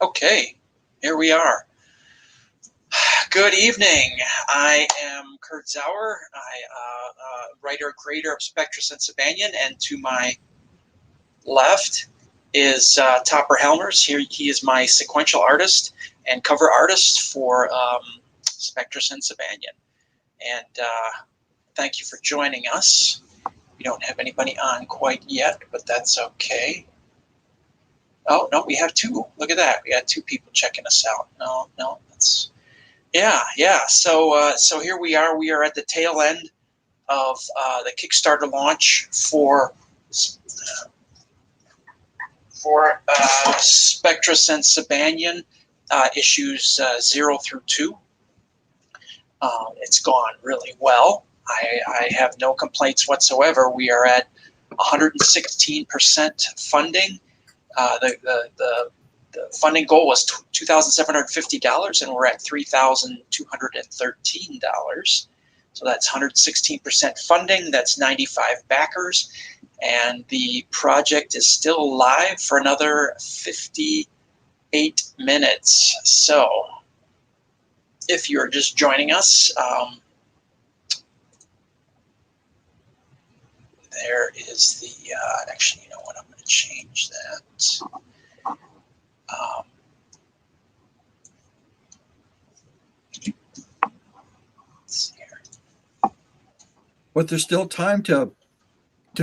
Okay, here we are. Good evening. I am Kurt Zauer. Writer creator of Spectress and Sabanion, and to my left is Topper Helmers. He is my sequential artist and cover artist for Spectress and Sabanion. And thank you for joining us. We don't have anybody on quite yet, but that's okay. Oh, no, we have two. Look at that. We got two people checking us out. No, that's... Yeah. So here we are. We are at the tail end of the Kickstarter launch for Spectress and Sabanion issues 0 through 2. It's gone really well. I have no complaints whatsoever. We are at 116% funding. The funding goal was $2,750, and we're at $3,213. So that's 116% funding. That's 95 backers, and the project is still live for another 58 minutes. So if you're just joining us, there is the, actually, you know what, I'm going to change that. Let's see here. But there's still time to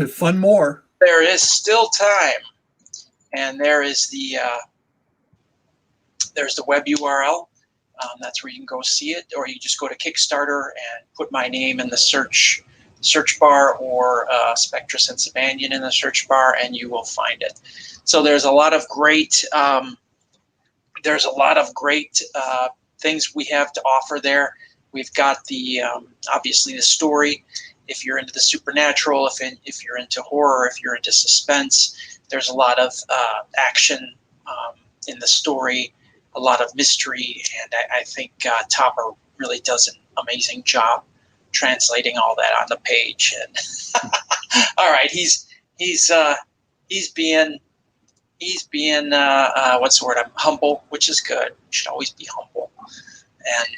fund more. There is still time, and there is the there's the web URL. That's where you can go see it, or you just go to Kickstarter and put my name in the search bar, or Spectress and Sabanion in the search bar, and you will find it. So there's a lot of great things we have to offer there. We've got the obviously the story. If you're into the supernatural, if you're into horror, if you're into suspense, there's a lot of action in the story, a lot of mystery, and I think Topper really does an amazing job translating all that on the page. And all right, he's being what's the word? I'm humble, which is good. You should always be humble. And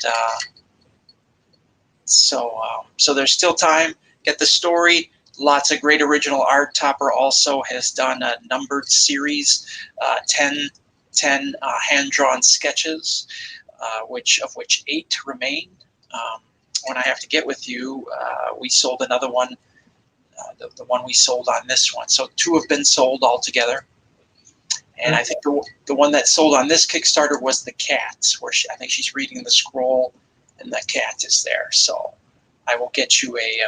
so there's still time. Get the story. Lots of great original art. Topper also has done a numbered series, 10 hand-drawn sketches, of which 8 remain. When I have to get with you, we sold another one, the one we sold on this one. So 2 have been sold altogether. And I think the one that sold on this Kickstarter was the cat, where I think she's reading the scroll, and the cat is there. So I will get you a...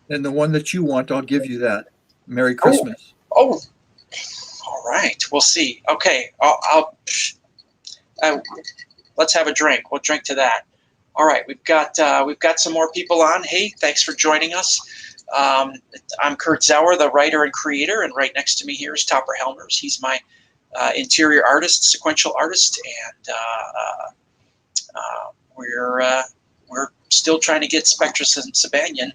and the one that you want, I'll give you that. Merry Christmas. Oh, all right. We'll see. Okay, let's have a drink. We'll drink to that. All right, we've got some more people on. Hey, thanks for joining us. I'm Kurt Zauer, the writer and creator, and right next to me here is Topper Helmers. He's my interior artist, sequential artist, and we're still trying to get Spectress and Sabanion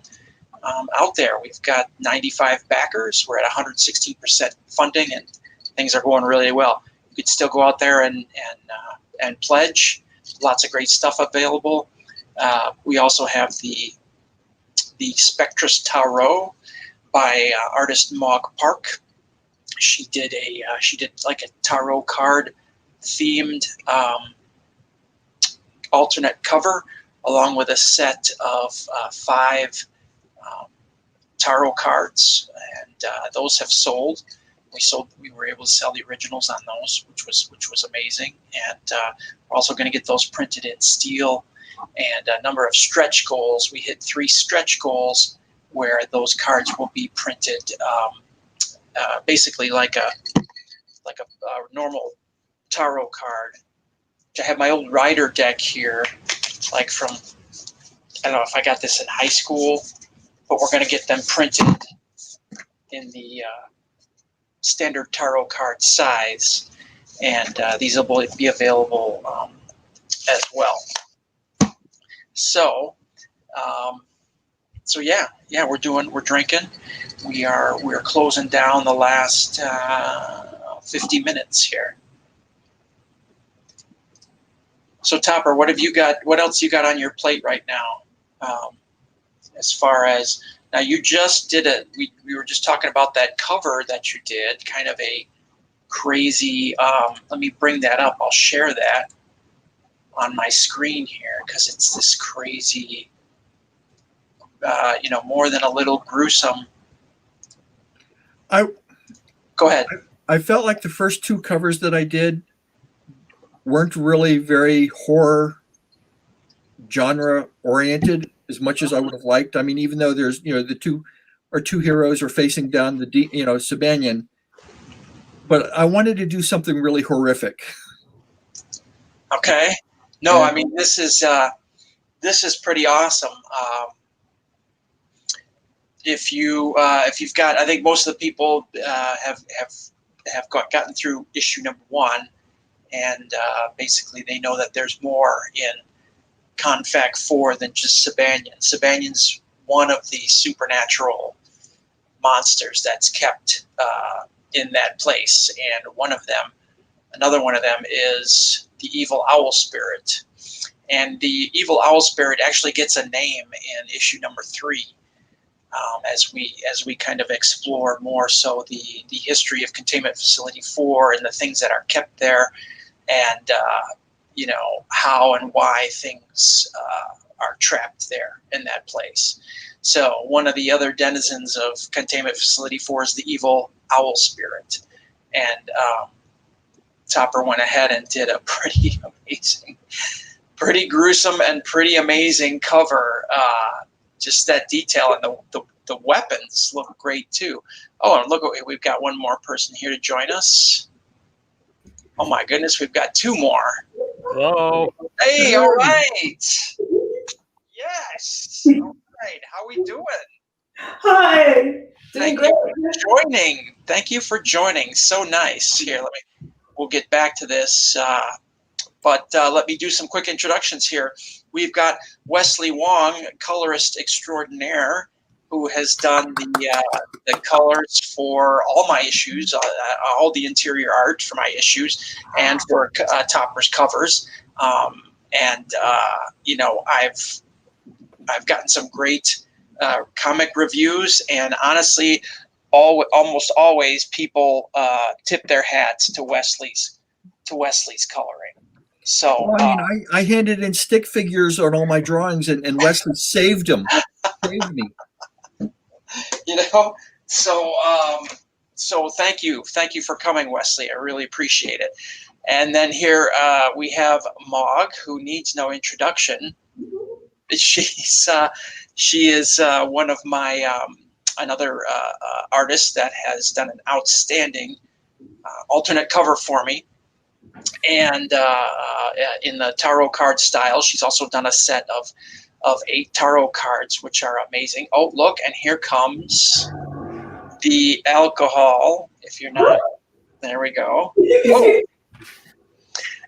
out there. We've got 95 backers. We're at 116% funding, and things are going really well. You could still go out there and pledge. Lots of great stuff available. We also have the Spectress Tarot by artist Maug Park. She did like a tarot card themed alternate cover, along with a set of 5 tarot cards, and those have sold. We were able to sell the originals on those, which was amazing. And we're also going to get those printed in steel, and a number of stretch goals. We hit 3 stretch goals where those cards will be printed basically like a normal tarot card. I have my old Rider deck here, like from, I don't know if I got this in high school, but we're going to get them printed in the standard tarot card size, and these will be available as well. So yeah, we're drinking. We're closing down the last 50 minutes here. So Topper, what have you got? What else you got on your plate right now? As far as now, you just did it. We were just talking about that cover that you did, kind of a crazy. Let me bring that up. I'll share that on my screen here because it's this crazy, more than a little gruesome. Go ahead. I felt like the first two covers that I did weren't really very horror genre oriented as much as I would have liked. I mean, even though there's, the two heroes are facing down the Sabanion, but I wanted to do something really horrific. Okay. No, I mean, this is pretty awesome. If you've got, I think most of the people have gotten through issue number 1, and basically they know that there's more in Confact 4 than just Sabanion. Sabanion's one of the supernatural monsters that's kept in that place, and another one of them is the evil owl spirit. And the evil owl spirit actually gets a name in issue number 3. As we kind of explore more so the history of Containment Facility 4 and the things that are kept there, and how and why things are trapped there in that place. So one of the other denizens of Containment Facility 4 is the evil owl spirit, and Topper went ahead and did a pretty amazing, pretty gruesome and pretty amazing cover. Just that detail, and the weapons look great too. Oh, and look, we've got one more person here to join us. Oh my goodness, we've got 2 more. Hello. Hey, all right. Yes. All right. How we doing? Hi. Thank you for joining. Thank you for joining. So nice. Here, we'll get back to this. But let me do some quick introductions here. We've got Wesley Wong, colorist extraordinaire, who has done the colors for all my issues, all the interior art for my issues, and for Topper's covers. I've gotten some great comic reviews, and honestly, almost always people tip their hats to Wesley's coloring. So I handed in stick figures on all my drawings, and Wesley saved them. Saved me. So thank you for coming, Wesley. I really appreciate it. And then here we have Mog, who needs no introduction. She is one of my another artist that has done an outstanding alternate cover for me, and in the tarot card style. She's also done a set of 8 tarot cards, which are amazing. Oh, look, and here comes the alcohol. If you're not, there we go. Oh.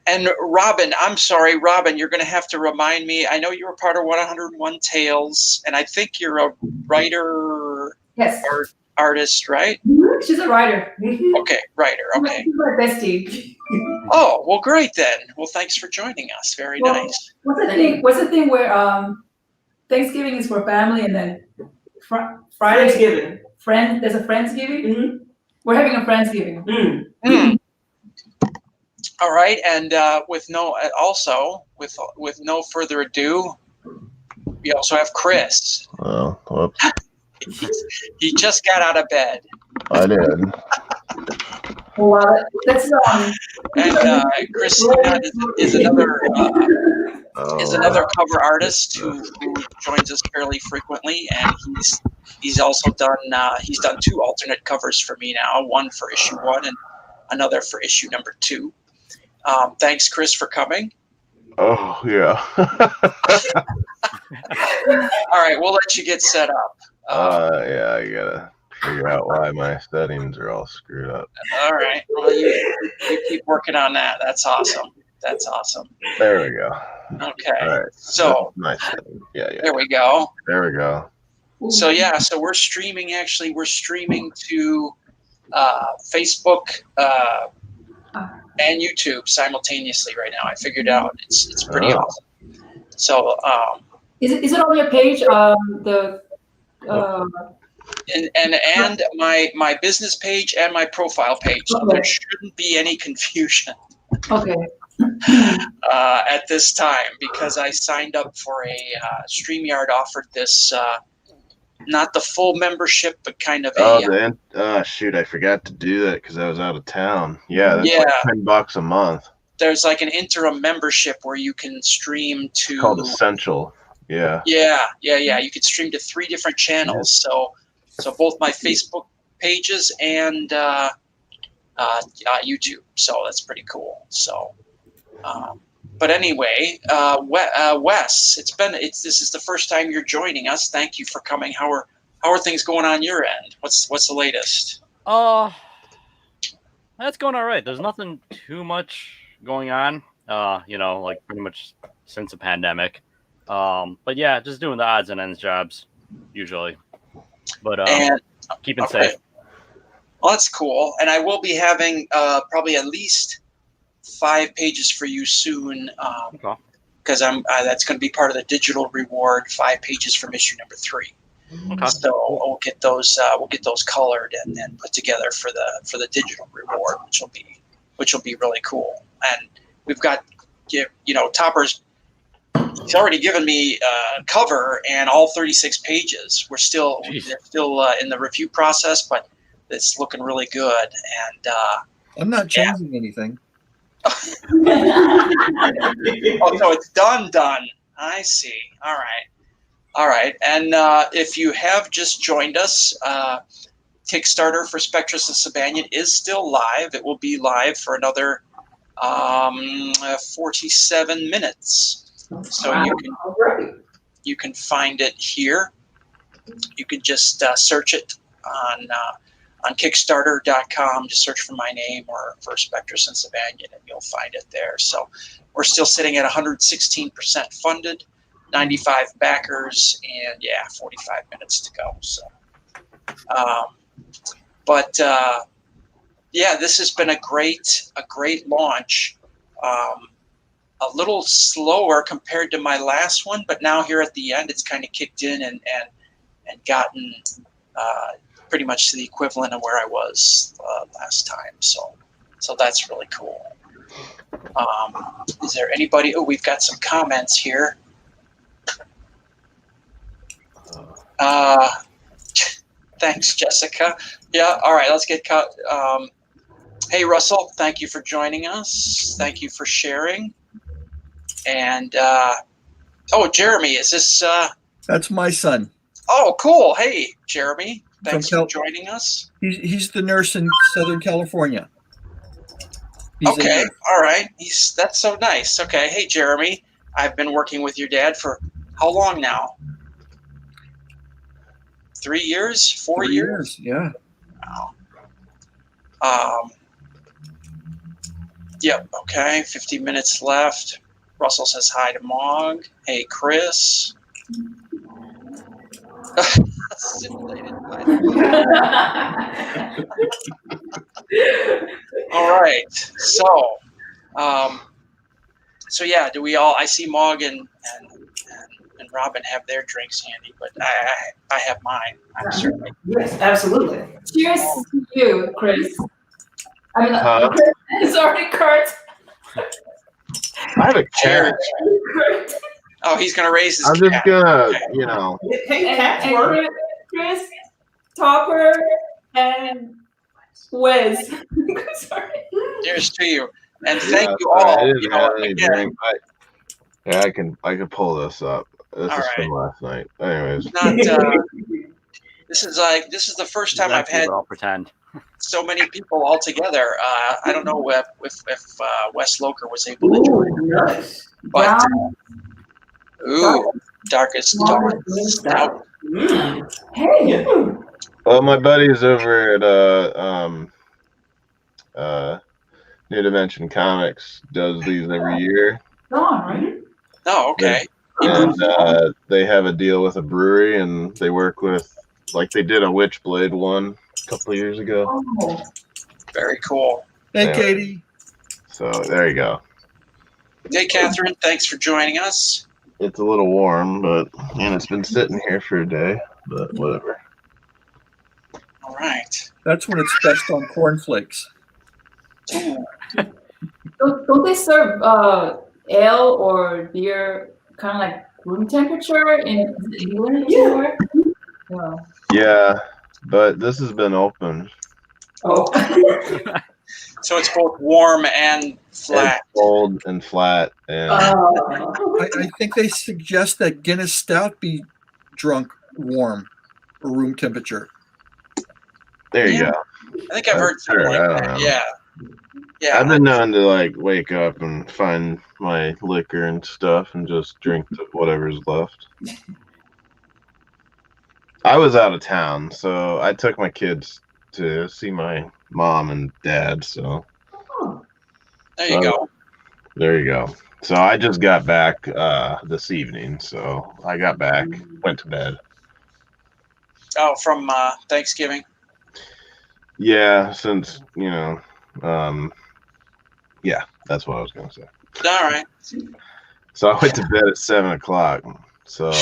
And Robin, I'm sorry, Robin, you're going to have to remind me. I know you were part of 101 Tales, and I think you're a writer, yes, artist, right? She's a writer. Okay, writer. Okay. She's my bestie. Oh, well, great then. Well, thanks for joining us. Very nice. What's the thing where Thanksgiving is for family, and then Friday there's a Friendsgiving? Mm-hmm. We're having a Friendsgiving. Mm. Mm. All right, and with no further ado, we also have Chris. Oh, whoops. He just got out of bed. I did. Well, that's and Christina is another cover artist who joins us fairly frequently, and he's also done 2 alternate covers for me now, one for issue 1 and another for issue number 2. Thanks, Chris, for coming. Oh, yeah. All right, we'll let you get set up. Yeah, I gotta figure out why my settings are all screwed up. All right. Well, you keep working on that. That's awesome. There we go. Okay. All right. So nice. Yeah. There we go. There we go. So yeah, so we're streaming. Actually, we're streaming to Facebook, and YouTube simultaneously right now. I figured out it's pretty awesome. So is it on your page? And my business page and my profile page. So Okay. there shouldn't be any confusion Okay. at this time, because I signed up for a StreamYard offered this not the full membership, but kind of shoot, I forgot to do that because I was out of town. Yeah, that's like $10 a month. There's like an interim membership where you can stream to. It's called Essential. Yeah. Yeah. You can stream to 3 different channels. So both my Facebook pages and YouTube. So that's pretty cool. So, but anyway, Wes, this is the first time you're joining us. Thank you for coming. How are things going on your end? What's the latest? That's going all right. There's nothing too much going on. Like pretty much since the pandemic. But yeah, just doing the odds and ends jobs usually. But keeping safe. Well, that's cool. And I will be having probably at least 5 pages for you soon, because that's going to be part of the digital reward. 5 pages from issue number 3. Okay. So we'll get those colored and then put together for the digital reward, which will be really cool. And we've got Topper's. He's already given me cover and all 36 pages. They're still in the review process, but it's looking really good. And I'm not changing anything. Oh, so it's done. I see. All right. And if you have just joined us, Kickstarter for Spectress and Sabanion is still live. It will be live for another 47 minutes. So you can find it here. You can just search it on Kickstarter.com. Just search for my name or for Spectress and Sabanion, and you'll find it there. So we're still sitting at 116% funded, 95 backers, and 45 minutes to go. So, this has been a great launch. A little slower compared to my last one, but now here at the end, it's kind of kicked in and gotten pretty much to the equivalent of where I was last time. So that's really cool. Is there anybody? Oh, we've got some comments here. Thanks, Jessica. Yeah. All right. Let's get cut. Hey, Russell. Thank you for joining us. Thank you for sharing. And Jeremy, is this? That's my son. Oh, cool. Hey, Jeremy. Thanks for joining us. He's the nurse in Southern California. Okay. All right. That's so nice. Okay. Hey, Jeremy. I've been working with your dad for how long now? 3 years? 4 years? Yeah. Wow. Yep. Okay. 50 minutes left. Russell says hi to Mog. Hey, Chris. Simulated by All right. So yeah, do we all? I see Mog and Robin have their drinks handy, but I have mine. I'm certainly. Yes, absolutely. Cheers to you, Chris. Sorry, Kurt. I have a cat. Oh, he's gonna raise his. I'm cat. just gonna, Hey, cats And work. Chris, Topper, and Wes. Sorry. Cheers to you, and thank you all. I didn't have any again, drink. I can pull this up. This All is right. from last night. Anyways, this is the first time I've had I'll pretend. so many people all together. I don't know if Wes Loker was able to join, Nice. but darkest stout. Hey. well, my buddies over at New Dimension Comics does these every year, Gone, right? Oh, okay. and they have a deal with a brewery, and they work with, like, they did a Witchblade one a couple of years ago. Oh. Very cool. Hey, Yeah. Katie. So there you go. Hey, Catherine, thanks for joining us. It's a little warm, but it's been sitting here for a day, but whatever. All right. That's when it's best on cornflakes. Don't they serve ale or beer kind of like room temperature in England? Yeah. Yeah, but this has been open. Oh. So it's both warm and flat. It's cold and flat, and I think they suggest that Guinness Stout be drunk warm or room temperature. there you go. I think I've heard something like that. Yeah. Yeah. I've been known to like wake up and find my liquor and stuff and just drink whatever's left. I was out of town, so I took my kids to see my mom and dad. So there you go. There you go. So I just got back this evening. So I got back, went to bed. Oh, from Thanksgiving. Yeah, since yeah, that's what I was gonna say. All right. So I went to bed at 7:00. So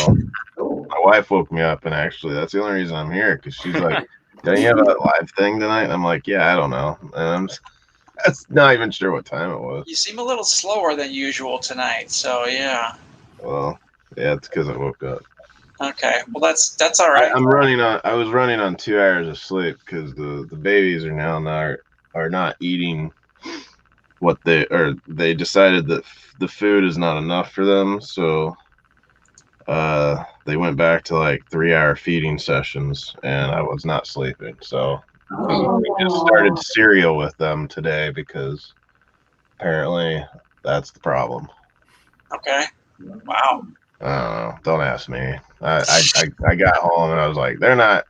my wife woke me up, and actually, that's the only reason I'm here, because she's like, "Don't you have a live thing tonight?" And I'm like, "Yeah, I don't know," and that's not even sure what time it was. You seem a little slower than usual tonight, so yeah. Well, yeah, it's because I woke up. Okay, well that's all right. I was running on 2 hours of sleep because the babies are not eating what they decided that the food is not enough for them, so they went back to like 3-hour feeding sessions, and I was not sleeping, so we just started cereal with them today because apparently that's the problem. Okay. Wow. I don't know. Don't ask me. I got home and I was like, they're not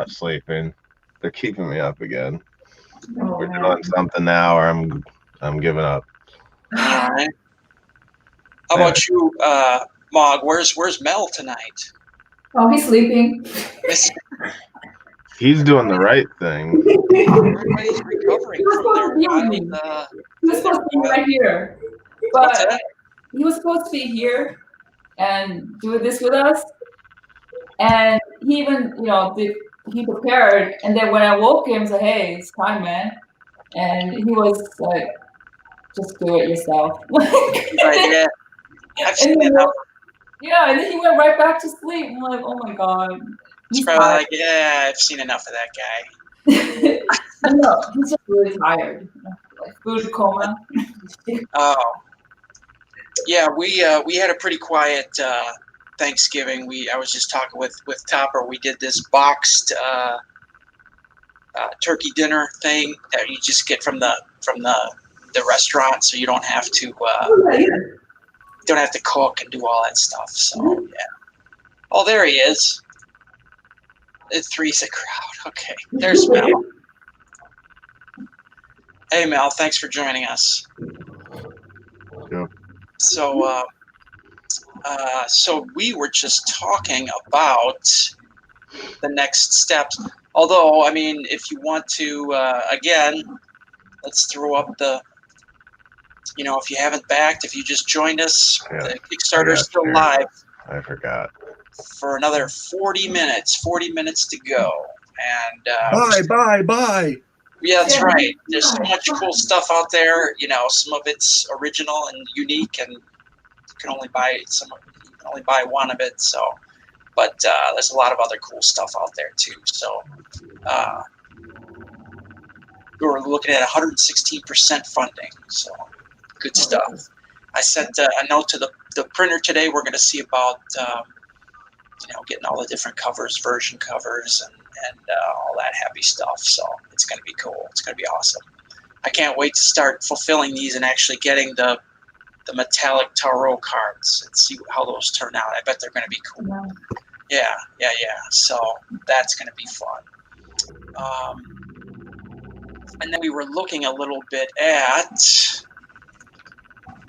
sleeping. They're keeping me up again. We're doing something now, or I'm giving up. All right. How about you, Mog? Where's Mel tonight? Oh, he's sleeping. He's doing the right thing. Everybody's recovering from their wild. He was supposed to be right here, but he was supposed to be here and do this with us. And he even, he prepared. And then when I woke him, said, "Hey, it's time, man." And he was like, "Just do it yourself." Yeah, I've seen enough. Yeah, and then he went right back to sleep. I'm like, "Oh my god." He's probably like, "Yeah, I've seen enough of that guy." No, he's just really tired. Like food coma. Oh. Yeah, we had a pretty quiet Thanksgiving. I was just talking with Topper. We did this boxed turkey dinner thing that you just get from the restaurant, so you don't have to cook and do all that stuff. So yeah. Oh, there he is. Three's a crowd. Okay, there's Mel. Hey, Mel. Thanks for joining us. Yep. So, so we were just talking about the next steps. Although, I mean, if you want to, again, let's throw up the, if you haven't backed, if you just joined us, the Kickstarter is still live. I forgot. For another 40 minutes to go. And Bye. Yeah, that's right. There's so much cool stuff out there. Some of it's original and unique, and you can only buy one of it. So, but there's a lot of other cool stuff out there too. So, we were looking at 116% funding. So, good stuff. I sent a note to the printer today. We're going to see about getting all the different covers, version covers, and all that happy stuff. So it's going to be cool. It's going to be awesome. I can't wait to start fulfilling these and actually getting the metallic tarot cards and see how those turn out. I bet they're going to be cool. Yeah. So that's going to be fun. And then we were looking a little bit at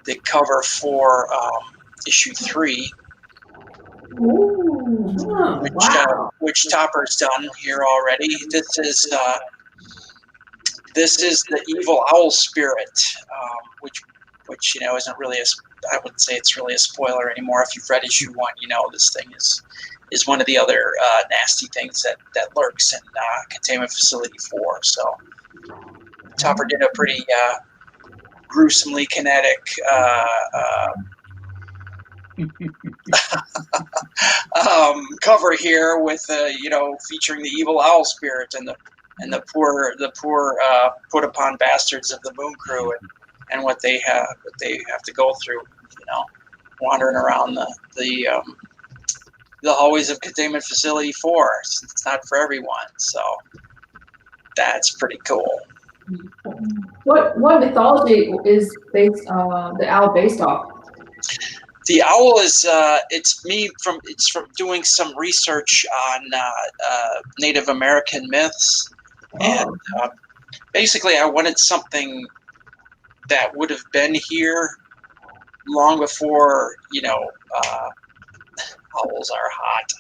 the cover for issue 3. Which Topper's done here already. This is This is the evil owl spirit, which isn't really I wouldn't say it's really a spoiler anymore. If you've read issue 1, this thing is one of the other nasty things that lurks in Containment Facility 4. So Topper did a pretty gruesomely kinetic cover here with featuring the evil owl spirit and the poor put upon bastards of the Moon Crew and what they have to go through, wandering around the hallways of Containment Facility 4. It's not for everyone, so that's pretty cool. What mythology is the owl based off? The owl is it's from doing some research on Native American myths, and basically I wanted something that would have been here long before owls are hot.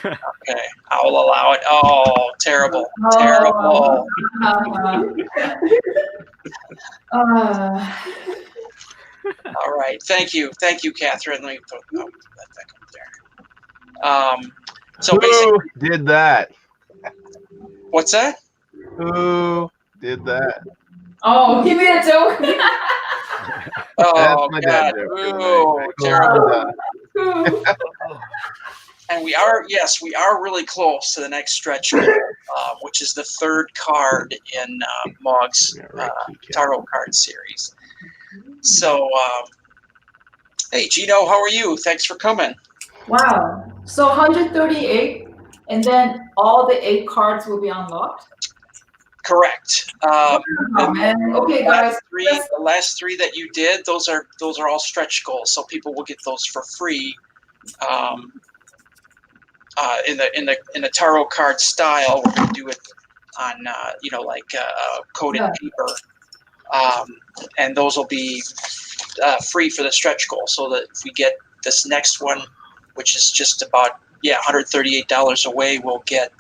Okay, I will allow it. Oh, terrible, terrible. All right, thank you, Catherine. Let me put that back up there. So Who basically, did that? what's that? Who did that? Oh, he made a joke. Oh my God! dad joke. Ooh, terrible. And we are really close to the next stretch goal, which is the 3rd card in Mog's tarot card series. So, hey, Gino, how are you? Thanks for coming. Wow. So 138, and then all the 8 cards will be unlocked? Correct. Oh, man. Okay, guys. The last 3 that you did, those are all stretch goals, so people will get those for free. In the tarot card style, we're going to do it on coated paper, and those will be free for the stretch goal. So that if we get this next one, which is just about $138 away, we'll get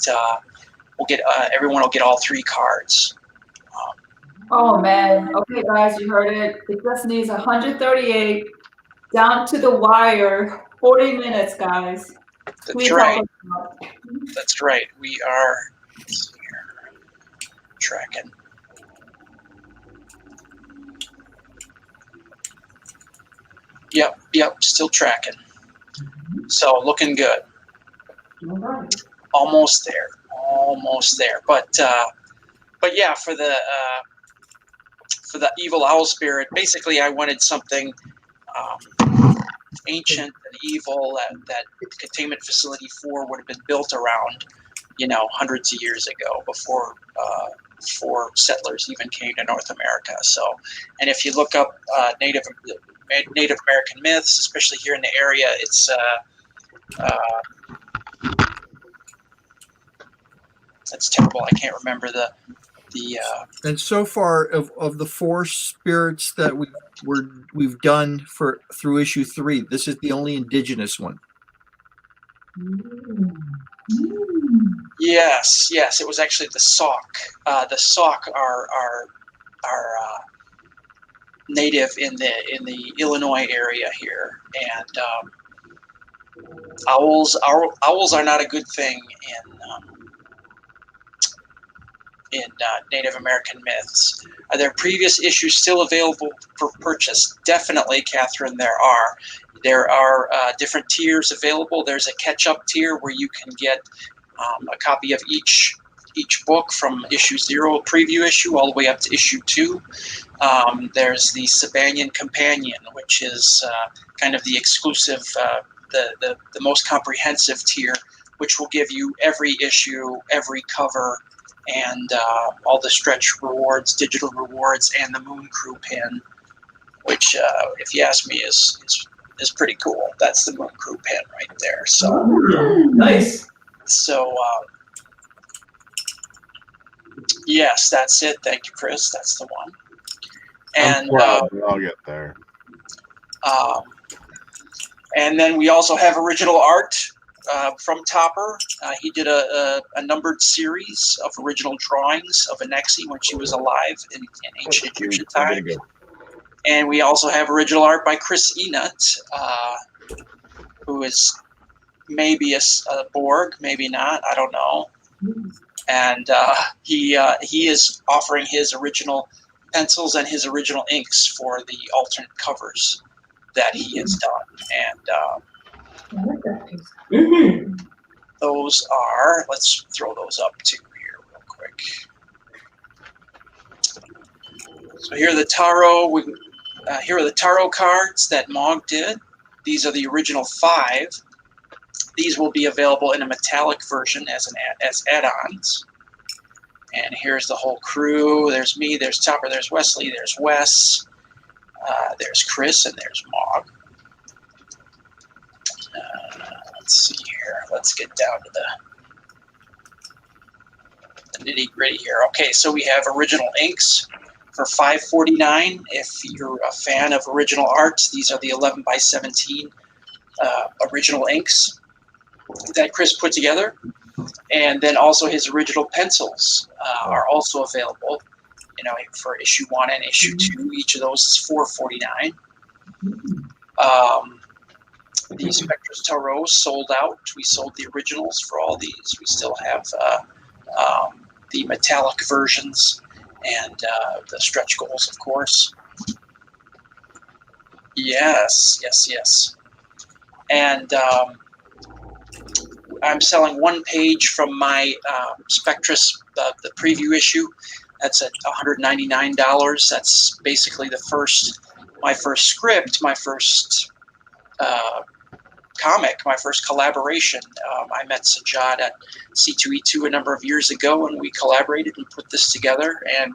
everyone will get all 3 cards. Oh man. Okay, guys, you heard it. It just needs 138 down to the wire. 40 minutes, guys. That's right. That's right. We are tracking. Yep, still tracking. So looking good. Right. Almost there. But yeah, for the evil owl spirit, basically I wanted something ancient and evil that Containment Facility 4 would have been built around, hundreds of years ago before settlers even came to North America. So, and if you look up Native American myths, especially here in the area, it's that's terrible. I can't remember the. And so far of the 4 spirits that we've done through issue 3, this is the only indigenous one. Yes, it was actually the Sauk. The Sauk are native in the Illinois area here, and owls are not a good thing in Native American myths. Are there previous issues still available for purchase? Definitely, Catherine, there are. There are different tiers available. There's a catch-up tier where you can get a copy of each book from issue 0, preview issue, all the way up to issue 2. There's the Sabanion Companion, which is kind of the exclusive, the most comprehensive tier, which will give you every issue, every cover, and all the stretch rewards, digital rewards, and the Moon Crew pin, which, if you ask me, is pretty cool. That's the Moon Crew pin right there. So Nice. So yes, that's it. Thank you, Chris. That's the one. And I'll get there. and then we also have original art from Topper. He did a numbered series of original drawings of Anexi when she was alive in ancient Egyptian times. And we also have original art by Chris Enut, who is maybe a Borg, maybe not, I don't know. And he is offering his original pencils and his original inks for the alternate covers that he has done. And those are, let's throw those up too here real quick. So here are the tarot. Here are the tarot cards that Mog did. These are the original 5. These will be available in a metallic version as add-ons. And here's the whole crew. There's me, there's Topper, there's Wesley, there's Wes, there's Chris, and there's Mog. Let's see here. Let's get down to the nitty-gritty here. Okay, so we have original inks for $5.49. If you're a fan of original art, these are the 11x17 original inks that Chris put together. And then also his original pencils are also available, for issue 1 and issue 2. Each of those is $4.49. The Spectress Tarot sold out. We sold the originals for all these. We still have the metallic versions and the stretch goals, of course. Yes. And I'm selling 1 page from my Spectress, the preview issue. That's at $199. That's basically my first script, my first comic, my first collaboration. I met Sajad at C2E2 a number of years ago, and we collaborated and put this together. And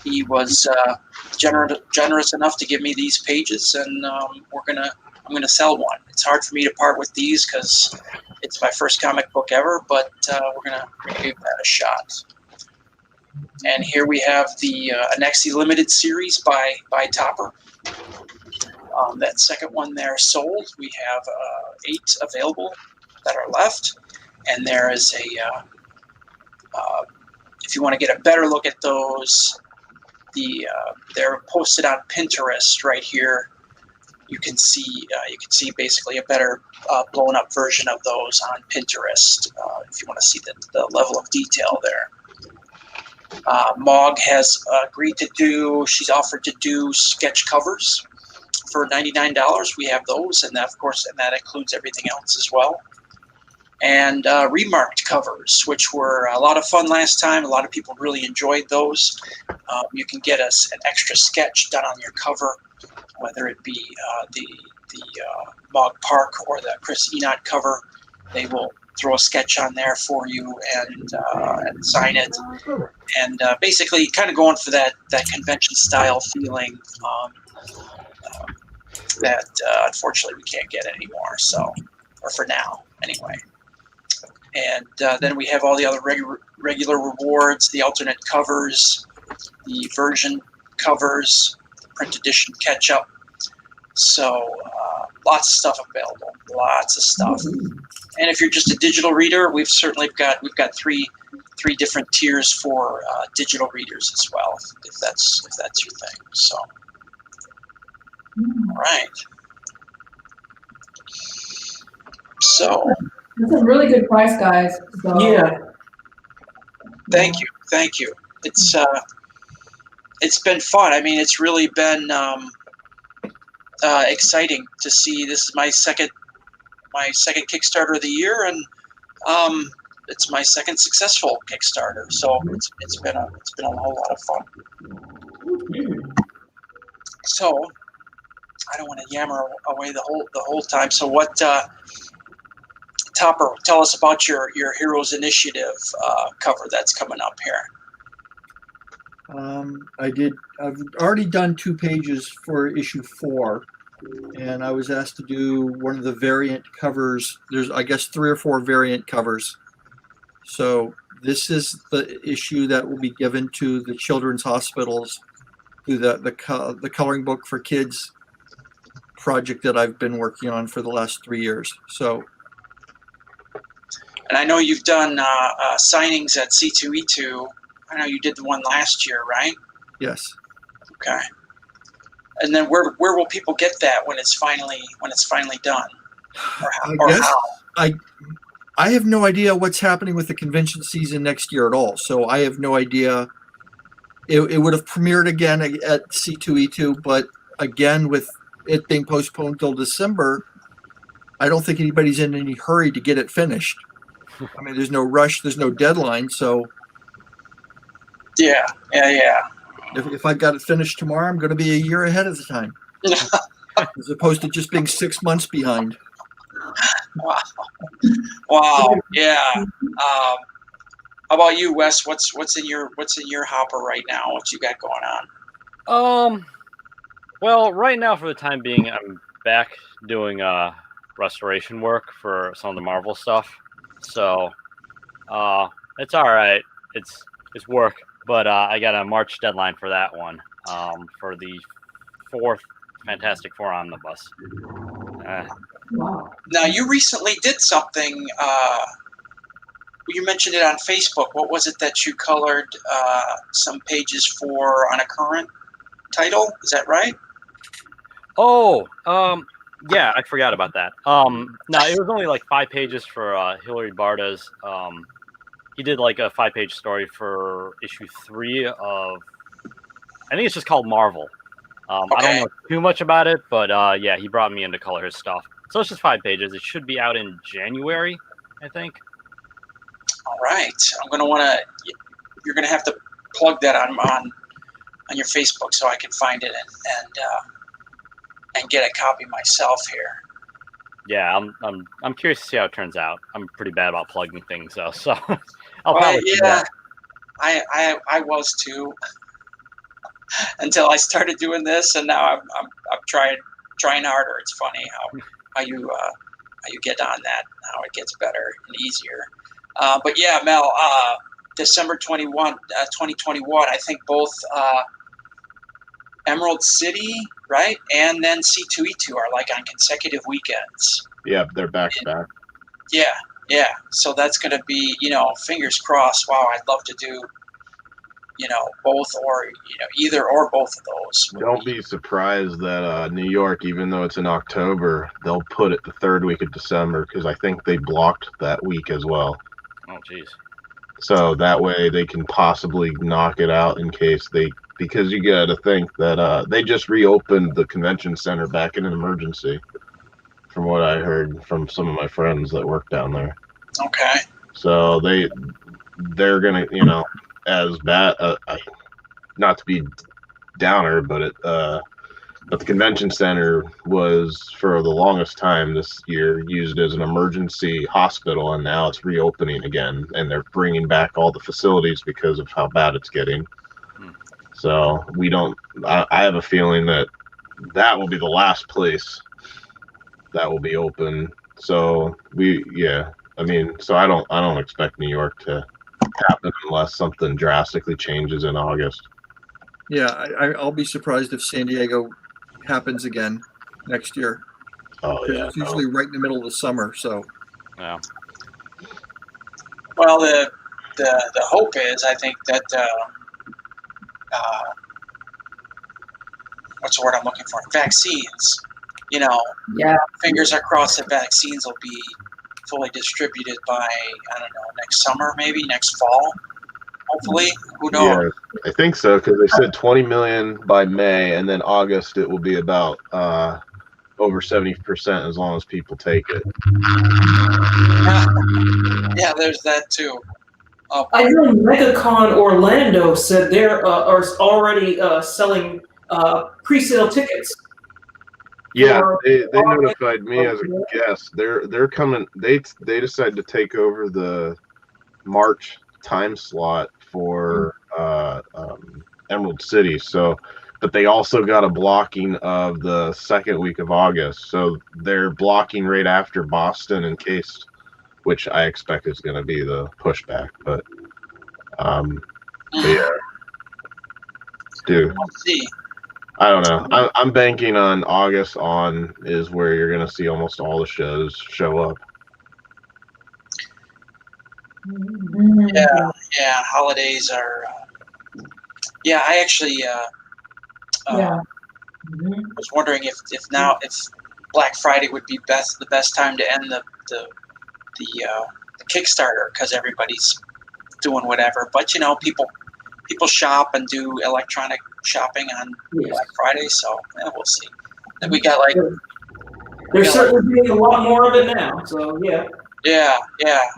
he was generous enough to give me these pages, and I'm gonna sell one. It's hard for me to part with these because it's my first comic book ever, but we're gonna give that a shot. And here we have the Anexi Limited series by Topper. That second one there sold. We have 8 available that are left, and there is if you want to get a better look at those, they're posted on Pinterest right here. You can see basically a better blown up version of those on Pinterest if you want to see the level of detail there. Mog has agreed she's offered to do sketch covers for $99. We have those, and that includes everything else as well. And remarked covers, which were a lot of fun last time. A lot of people really enjoyed those. You can get an extra sketch done on your cover, whether it be the Mog Park or the Chris Enot cover. They will throw a sketch on there for you and sign it. And basically kind of going for that convention style feeling that unfortunately we can't get anymore, or for now anyway. And then we have all the other regular rewards, the alternate covers, the version covers, the print edition catch-up. So lots of stuff available, lots of stuff. And if you're just a digital reader, we've got 3 different tiers for digital readers as well, if that's your thing. So, all right. So. That's a really good price, guys. So. Yeah. Thank you. It's been fun. I mean, it's really been exciting to see. This is my second Kickstarter of the year, and it's my second successful Kickstarter. So it's been a whole lot of fun. So I don't want to yammer away the whole time. So what? Topper, tell us about your Heroes Initiative cover that's coming up here. I've already done 2 pages for issue 4, and I was asked to do one of the variant covers. There's, I guess, 3 or 4 variant covers. So this is the issue that will be given to the children's hospitals through the coloring book for kids project that I've been working on for the last 3 years. So And I know you've done signings at C2E2. I know you did the one last year, right? Yes. Okay. And then where will people get that when it's finally done, or how? I have no idea what's happening with the convention season next year at all. So I have no idea. It would have premiered again at C2E2, but again, with it being postponed till December, I don't think anybody's in any hurry to get it finished. I mean, there's no rush, there's no deadline. So Yeah. if I got it finished tomorrow, I'm going to be a year ahead of the time, as opposed to just being 6 months behind. Wow. Yeah. How about you, Wes? What's in your hopper right now? What you got going on? Well, right now for the time being, I'm back doing restoration work for some of the Marvel stuff. So, it's all right. It's work, but I got a March deadline for that one. For the 4th Fantastic Four omnibus. Wow. Now, you recently did something. You mentioned it on Facebook. What was it that you colored some pages for on a current title? Is that right? Oh, yeah, I forgot about that. No, it was only like 5 pages for Hilary Barta's. He did like a 5-page story for issue 3 of, I think it's just called Marvel. I don't know too much about it, but yeah, he brought me in to color his stuff. So it's just 5 pages. It should be out in January, I think. All right. You're gonna have to plug that on your Facebook so I can find it and get a copy myself here. Yeah, I'm curious to see how it turns out. I'm pretty bad about plugging things though, so I'll probably do that. I was too until I started doing this, and now I'm trying harder. It's funny how you get on that, how it gets better and easier. But yeah, Mel, December 2021, I think both Emerald City, right, and then C2E2 are like on consecutive weekends. Yeah, they're back to back. Yeah. So that's going to be, fingers crossed. Wow, I'd love to do, both or, either or both of those. Don't be surprised that New York, even though it's in October, they'll put it the 3rd week of December because I think they blocked that week as well. Oh, jeez. So that way they can possibly knock it out in case because you got to think that they just reopened the convention center back in an emergency, from what I heard from some of my friends that work down there. Okay. So they're gonna, as bad, not to be downer, but the convention center was for the longest time this year used as an emergency hospital, and now it's reopening again, and they're bringing back all the facilities because of how bad it's getting. So I have a feeling that will be the last place that will be open. So so I don't expect New York to happen unless something drastically changes in August. Yeah, I'll be surprised if San Diego happens again next year. Oh yeah, it's usually right in the middle of the summer. So yeah. Well, the hope is, I think that what's the word I'm looking for? Vaccines. Yeah. Fingers are crossed that vaccines will be fully distributed by, I don't know, next summer, maybe next fall. Hopefully, who knows? Yeah, I think so, because they said 20 million by May, and then August it will be about over 70% as long as people take it. Yeah, there's that too. I know MegaCon Orlando said they're are already selling pre-sale tickets. Yeah, they notified me as a guest. They're coming. They decided to take over the March time slot for Emerald City. So, but they also got a blocking of the 2nd week of August. So they're blocking right after Boston in case, which I expect is going to be the pushback. But yeah, dude. We'll see. I don't know. I'm banking on August is where you're going to see almost all the shows show up. Yeah. Holidays are. I actually was wondering if Black Friday would be the best time to end the Kickstarter, because everybody's doing whatever. But people shop and do electronic shopping on Black Friday, so we'll see. And we got like there's certainly being a lot more of it now. So yeah. Yeah.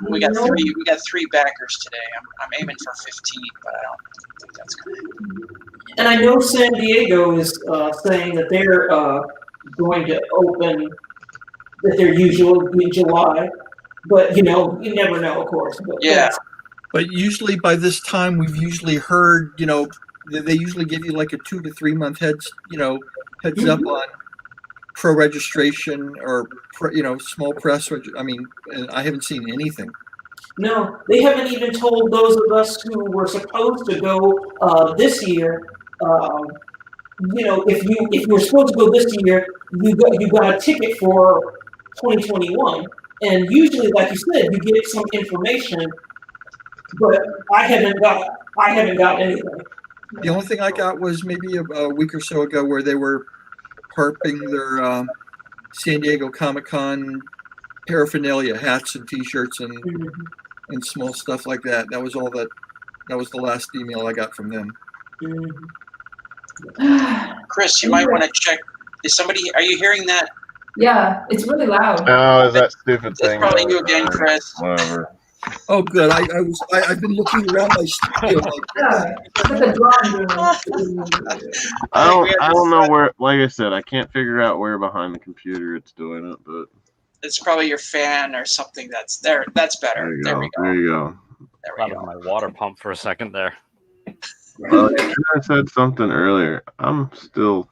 We got three backers today. I'm aiming for 15, but I don't think that's good. And I know San Diego is saying that they're going to open, that they're usually in July, but you never know, of course. But But usually by this time, we've usually heard, they usually give you like a 2 to 3 month heads up on pro registration or small press. And I haven't seen anything. No, they haven't even told those of us who were supposed to go this year. If you were supposed to go this year, you got a ticket for 2021, and usually, like you said, you get some information. But I haven't got anything. The only thing I got was maybe a week or so ago where they were harping their San Diego Comic-Con paraphernalia, hats and T-shirts and small stuff like that. That was all that. That was the last email I got from them. Chris, you might want to check. Are you hearing that? Yeah, it's really loud. Oh, is that stupid thing? It's probably you again, Chris. Whatever. Oh, good. I've been looking around my studio. I don't know where. Like I said, I can't figure out where behind the computer it's doing it, but it's probably your fan or something that's there. That's better. There we go. There you go. There we go. My water pump for a second there. I said something earlier. I'm still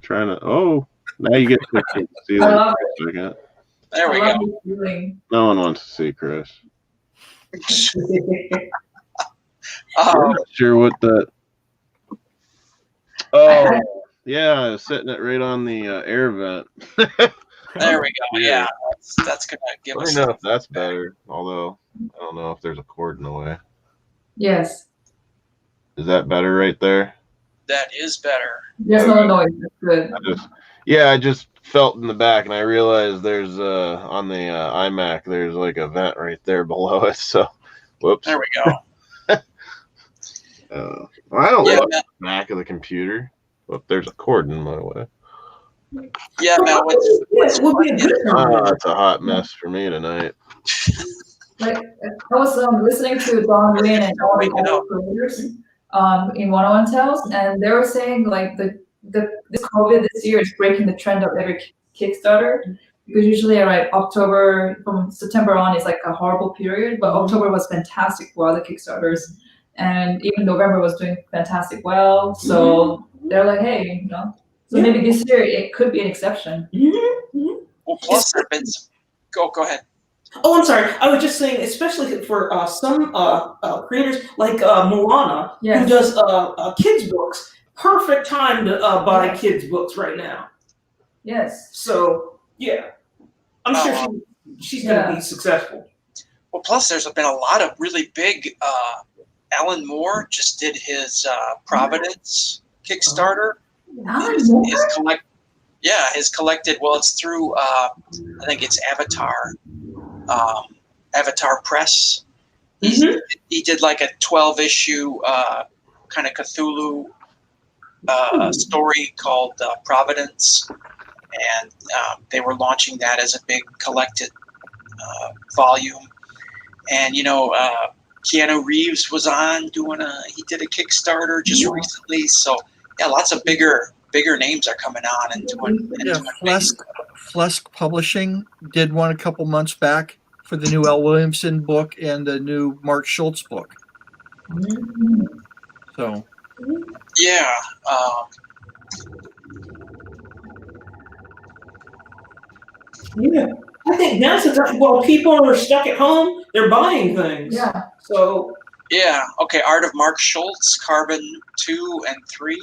trying to. Oh, now you get to see that. There we go. No one wants to see Chris. Oh, not sure what that. Oh, yeah, I was setting it right on the air vent. There we go. Yeah, that's gonna give us. I don't know if that's better, although I don't know if there's a cord in the way. Yes. Is that better right there? That is better. There's no noise. That's good. I just felt in the back, and I realized there's on the iMac there's like a vent right there below it. So, whoops. There we go. I don't look at the back of the computer. Well, there's a cord in my way. Yeah, Matt. It's a hot mess for me tonight. Like I was listening to Don Wayne and all the creators in one-on-one tales, and they were saying like this COVID this year is breaking the trend of every Kickstarter, because usually October from September on is like a horrible period, but October was fantastic for other Kickstarters, and even November was doing fantastic well. So they're like, hey, so maybe this year it could be an exception. Well, plus there have been some. Go ahead. Oh, I'm sorry. I was just saying, especially for some creators like Moana, who does kids books. Perfect time to buy kids books right now. Yes. So yeah, I'm sure she's going to be successful. Well, plus there's been a lot of really big. Alan Moore just did his Providence Kickstarter. His collected. Well, it's through. I think it's Avatar. Avatar Press. He did like a 12-issue kind of Cthulhu story called Providence, and they were launching that as a big collected volume. And Keanu Reeves was on he did a Kickstarter just recently. So yeah, lots of bigger names are coming on and doing. Flesk Publishing did one a couple months back for the new L. Williamson book and the new Mark Schultz book. So. Yeah. I think now since people are stuck at home, they're buying things. Yeah. So. Yeah. Okay. Art of Mark Schultz, Carbon 2 and 3.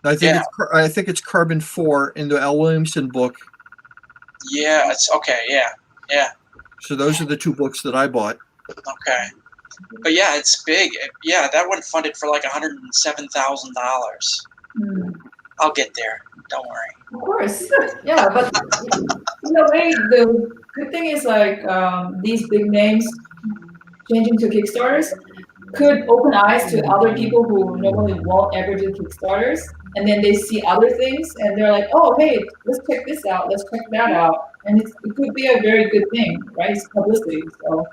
I think it's Carbon 4 in the L. Williamson book. Yeah. It's okay. Yeah. So those are the two books that I bought. Okay. But yeah, it's big. Yeah, that one funded for like $107,000. Hmm. I'll get there. Don't worry. Of course, yeah, but in a way, the good thing is like these big names changing to Kickstarters could open eyes to other people who normally won't ever do Kickstarters, and then they see other things, and they're like, "Oh, hey, let's check this out. Let's check that out," and it could be a very good thing, right? It's publicity, so.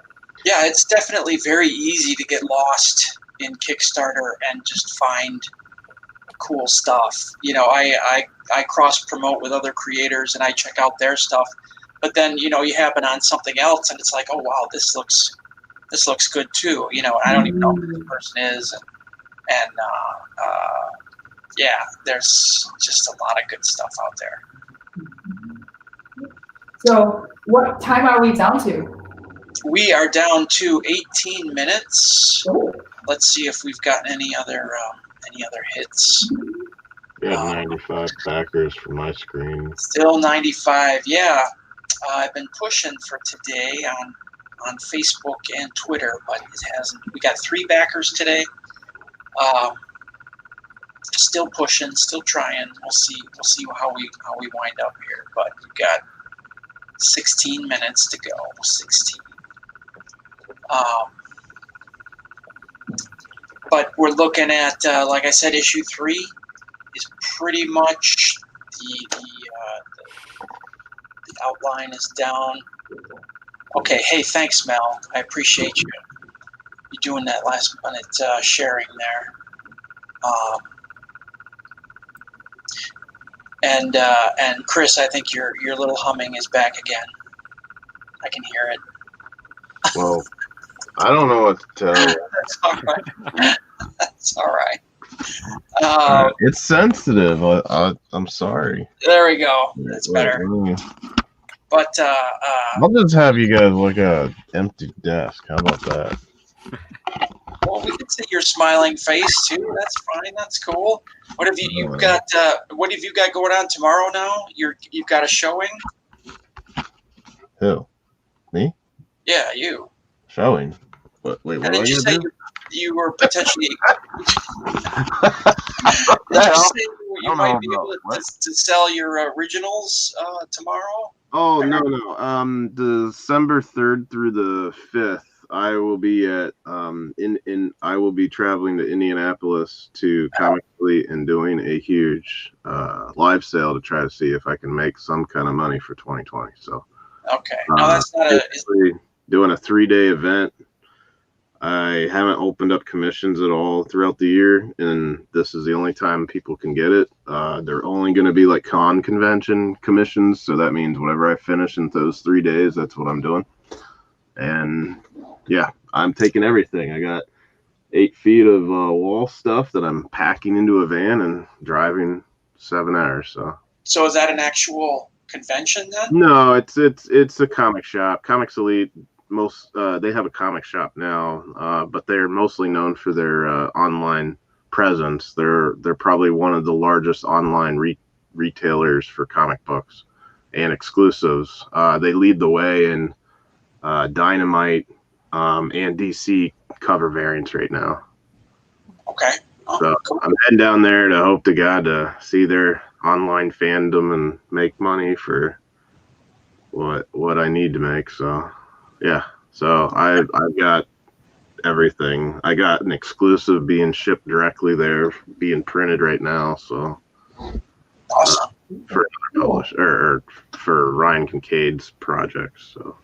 Yeah, it's definitely very easy to get lost in Kickstarter and just find cool stuff. You know, I cross promote with other creators and I check out their stuff, but then you happen on something else and it's like, oh wow, this looks good too. You know, I don't even know who this person is, and yeah, there's just a lot of good stuff out there. So, what time are we down to? We are down to 18 minutes. Oh. Let's see if we've got any other hits. We have 95 backers for my screen. Still 95. Yeah, I've been pushing for today on Facebook and Twitter, but it hasn't. We got 3 backers today. Still pushing, still trying. We'll see how we wind up here. But we've got 16 minutes to go. 16. But we're looking at, like I said, issue 3 is pretty much the outline is down. Okay, hey, thanks, Mel. I appreciate you doing that last minute sharing there. And Chris, I think your little humming is back again. I can hear it. Well, I don't know what to tell you. That's all right. That's all right. It's sensitive. I'm sorry. There we go. That's better. But I'll just have you guys look at an empty desk. How about that? well, we can see your smiling face too. That's fine. That's cool. What have you've got? What have you got going on tomorrow? Now you've got a showing. Who? Me? Yeah, you. Showing. Wait, what Did you say do? you were potentially? You might be able to sell your originals tomorrow. Oh no. December 3rd through the 5th, I will be at I will be traveling to Indianapolis to Comic Fleet and doing a huge live sale to try to see if I can make some kind of money for 2020. So okay, no, that's not doing a 3-day event. I haven't opened up commissions at all throughout the year, and this is the only time people can get it. They're only going to be like convention commissions, so that means whatever I finish in those 3 days, that's what I'm doing. And yeah, I'm taking everything. I got 8 feet of wall stuff that I'm packing into a van and driving 7 hours. So is that an actual convention then? No, it's a comic shop. Comics Elite. They have a comic shop now, but they're mostly known for their online presence. They're probably one of the largest online retailers for comic books and exclusives. They lead the way in Dynamite and DC cover variants right now. Okay. Oh, so cool. I'm heading down there to hope to God to see their online fandom and make money for what I need to make. So. Yeah, so I've got everything. I got an exclusive being shipped directly there, being printed right now. So awesome for another publisher or for Ryan Kincaid's project. So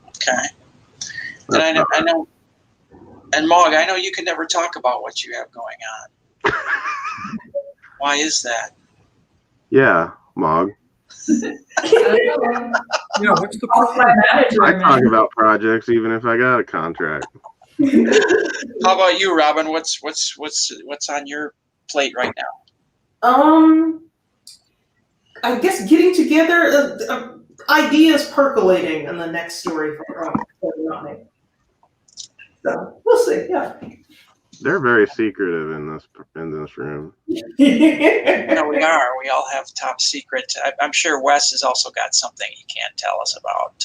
okay, and I know, and Mog, I know you can never talk about what you have going on. Why is that? Yeah, Mog. Yeah, what's the problem? I talk about projects even if I got a contract. How about you, Robin? What's on your plate right now? I guess getting together ideas percolating in the next story for Ronnie. So we'll see. Yeah. They're very secretive in this room. No, we are. We all have top secret. I'm sure Wes has also got something he can't tell us about.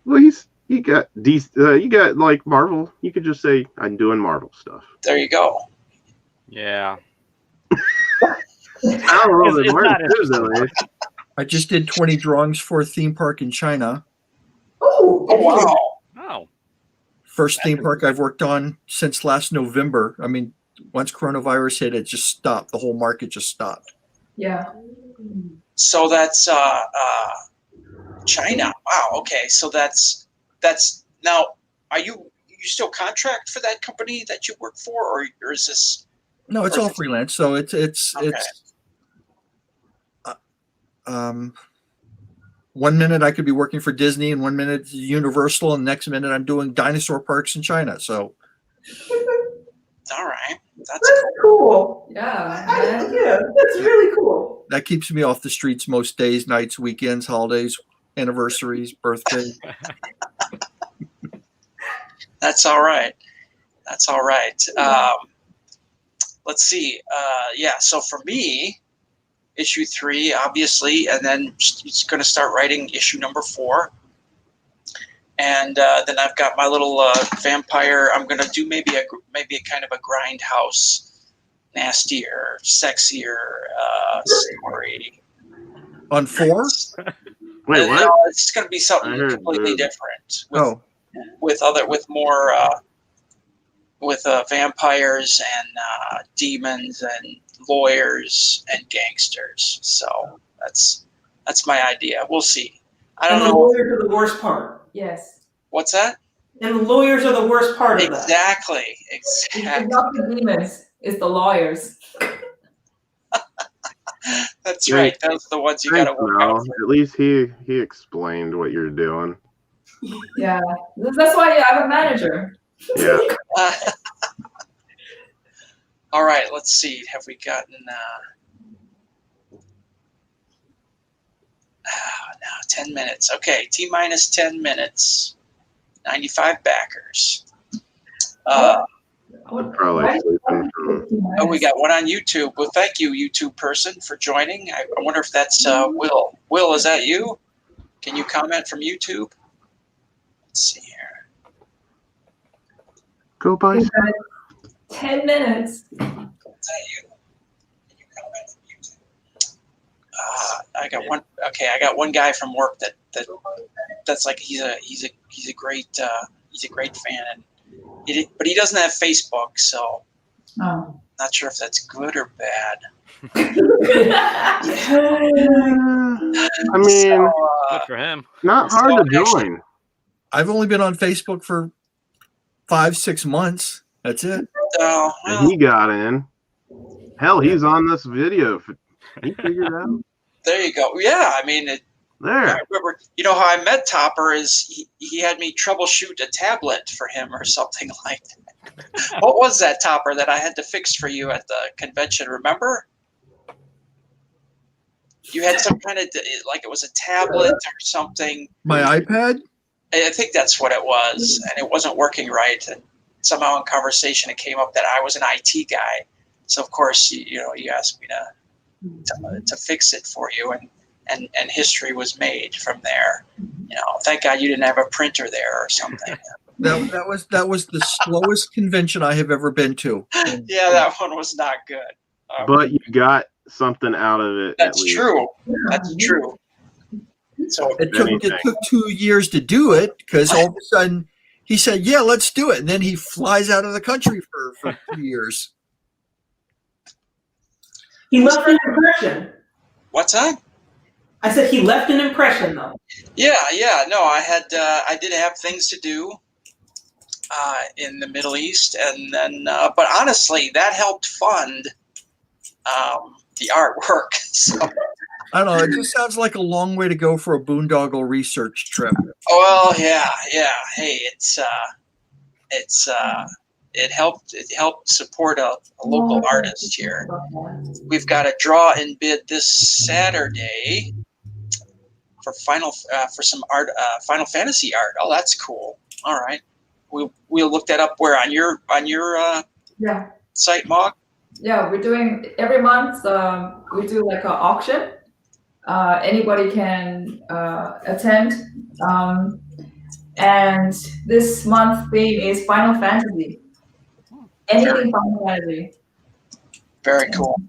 Well, You got you got like Marvel. You could just say I'm doing Marvel stuff. There you go. Yeah. I don't know. It's not interesting. I just did 20 drawings for a theme park in China. Oh, wow. Oh. First theme park I've worked on since last November. I mean, once coronavirus hit, it just stopped. The whole market just stopped. Yeah. So that's China. Wow. Okay. So that's now. Are you still contract for that company that you work for, or is this? No, it's all freelance. So it's Okay. One minute I could be working for Disney, and 1 minute Universal, and the next minute I'm doing dinosaur parks in China. So, all right, That's cool. Yeah. Yeah, that's really cool. that keeps me off the streets most days, nights, weekends, holidays, anniversaries, birthdays. That's all right. That's all right. Let's see. Yeah. So for me, issue 3, obviously, and then it's going to start writing issue number 4. And then I've got my little vampire. I'm going to do maybe a kind of a grindhouse, nastier, sexier story. On 4? Wait, what? No, it's going to be something completely different. With vampires and demons and lawyers and gangsters. So that's my idea. We'll see. I don't know. The lawyers are the worst part. Yes. What's that? And the lawyers are the worst part of that. Exactly. It's not the demons, it's the lawyers. That's right. Those are the ones you got to work out for. At least he explained what you're doing. Yeah, that's why I have a manager. Yeah. All right, let's see. Have we gotten now 10 minutes. Okay, T-minus 10 minutes. 95 backers. Probably sleeping from. Oh, we got one on YouTube. Well, thank you, YouTube person, for joining. I wonder if that's Will. Will, is that you? Can you comment from YouTube? Let's see here. Go by. 10 minutes. Is that you? Can you comment from YouTube? I got one. Okay, I got one guy from work that's like he's a great fan, and but he doesn't have Facebook, so not sure if that's good or bad. I mean, good for him. Not hard to join. I've only been on Facebook for 5-6 months. That's it. Well, He got in. Hell, he's on this video. He figured it out. there you go. Yeah, I mean, There. I remember, how I met Topper is he had me troubleshoot a tablet for him or something like that. What was that, Topper, that I had to fix for you at the convention? Remember? You had some kind of, like it was a tablet or something. My iPad? I think that's what it was, and it wasn't working right. And somehow in conversation it came up that I was an IT guy. So, of course, you asked me to fix it for you, and history was made from there. Thank God you didn't have a printer there or something. That was the slowest convention I have ever been to. Yeah, that one was not good. But you got something out of it. That's true. That's true. So it took 2 years to do it because all of a sudden he said, "Yeah, let's do it," and then he flies out of the country for 2 years. He left an impression. What's that? I said he left an impression, though. Yeah. No, I did have things to do in the Middle East, and then, but honestly, that helped fund the artwork. So. I don't know. It just sounds like a long way to go for a boondoggle research trip. Well, yeah. Hey, it helped support a local artist here. We've got a draw and bid this Saturday for some art, Final Fantasy art. Oh, that's cool. All right, we'll look that up. Where on your site, Mog? Yeah, we're doing every month. We do like an auction. Anybody can attend. And this month theme is Final Fantasy. Anything Final Fantasy. Very cool.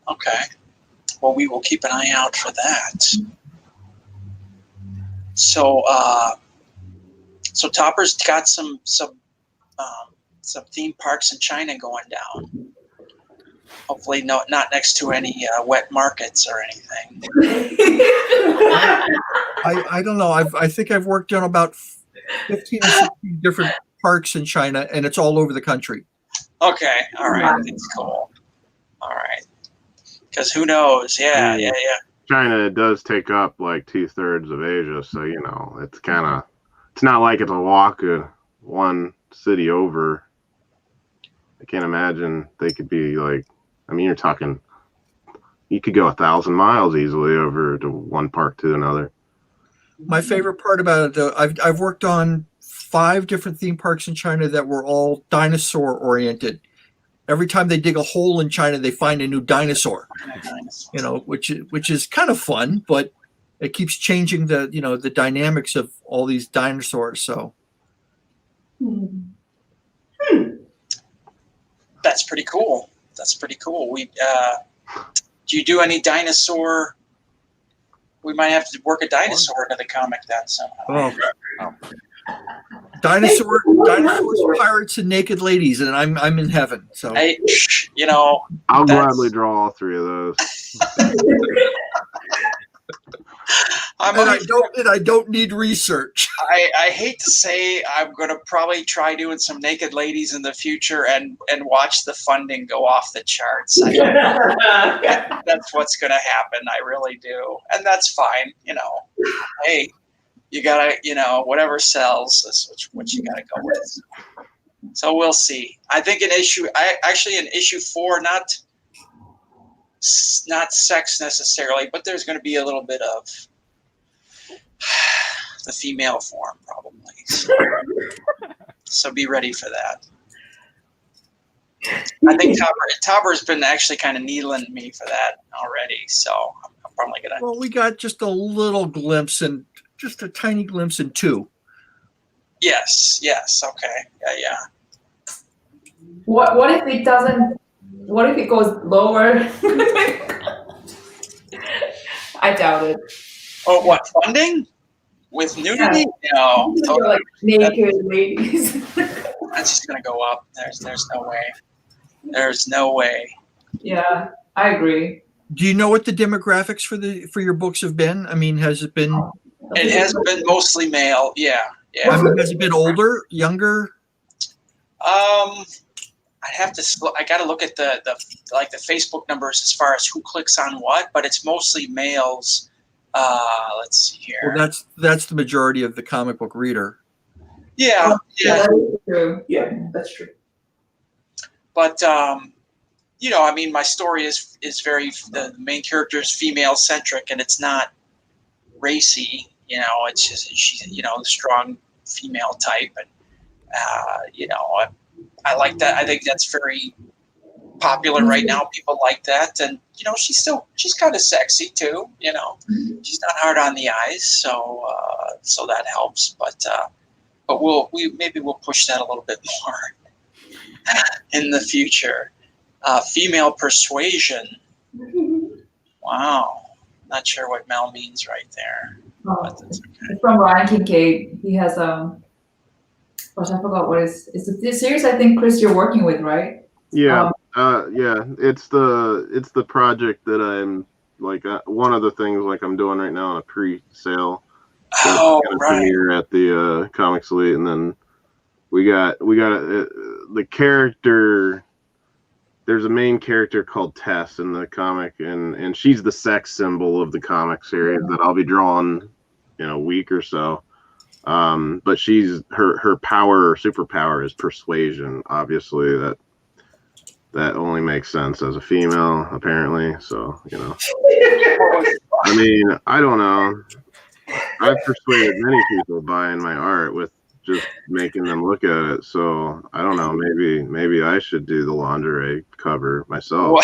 Okay. Well, we will keep an eye out for that. So, so Topper's got some theme parks in China going down. Hopefully, not next to any wet markets or anything. I don't know. I think I've worked on about 15 or 16 different parks in China, and it's all over the country. Okay. All right. That's cool. All right. Because who knows? Yeah. China does take up like 2/3 of Asia, so it's not like it's a walk one city over. I can't imagine they could be like. I mean, you could go 1,000 miles easily over to one park to another. My favorite part about it, though, I've worked on 5 different theme parks in China that were all dinosaur oriented. Every time they dig a hole in China, they find a new dinosaur. Which is kind of fun, but it keeps changing the dynamics of all these dinosaurs. So That's pretty cool. We do you do any dinosaur? We might have to work a dinosaur into the comic then somehow. Oh. Dinosaurs, pirates, and naked ladies, and I'm in heaven. So I'll gladly draw all 3 of those. I don't need research. I hate to say I'm going to probably try doing some naked ladies in the future and watch the funding go off the charts. That's what's going to happen. I really do. And that's fine. Hey, you got to, whatever sells is what you got to go with. So we'll see. I think in issue 4, not sex necessarily, but there's going to be a little bit of the female form probably. So be ready for that. I think Topper's been actually kind of needling me for that already. So I'm probably going to. Well, we got just a little glimpse and just a tiny glimpse in 2. Yes. Okay. Yeah. What if it doesn't? What if it goes lower? I doubt it. Oh, what, funding? With nudity? No. Like naked ladies. That's just going to go up. There's no way. There's no way. Yeah, I agree. Do you know what the demographics for your books have been? I mean, has it been? It has been mostly male. Yeah. I mean, has it been older, younger? I got to look at the Facebook numbers as far as who clicks on what, but it's mostly males. Let's see here. Well, that's the majority of the comic book reader. Yeah. That is true. Yeah, that's true. But I mean, my story is very the main character is female centric, and it's not racy. It's just she's a strong female type, and I like that. I think that's very popular right now. People like that, and she's kind of sexy too. She's not hard on the eyes, so that helps. But maybe we'll push that a little bit more in the future. Female persuasion. Wow, not sure what Mel means right there. But that's okay. From Ryan Kincaid, he has I forgot what it's the series. I think Chris, you're working with, right? Yeah. Yeah, it's the project that I'm like one of the things like I'm doing right now on a pre-sale. Oh, right. Premiere at the Comics Elite, and then we got the character. There's a main character called Tess in the comic, and she's the sex symbol of the comic series that I'll be drawing in a week or so. But her superpower is persuasion. Obviously, that only makes sense as a female, apparently. So I mean, I don't know. I've persuaded many people buying my art with just making them look at it. So I don't know. Maybe I should do the lingerie cover myself.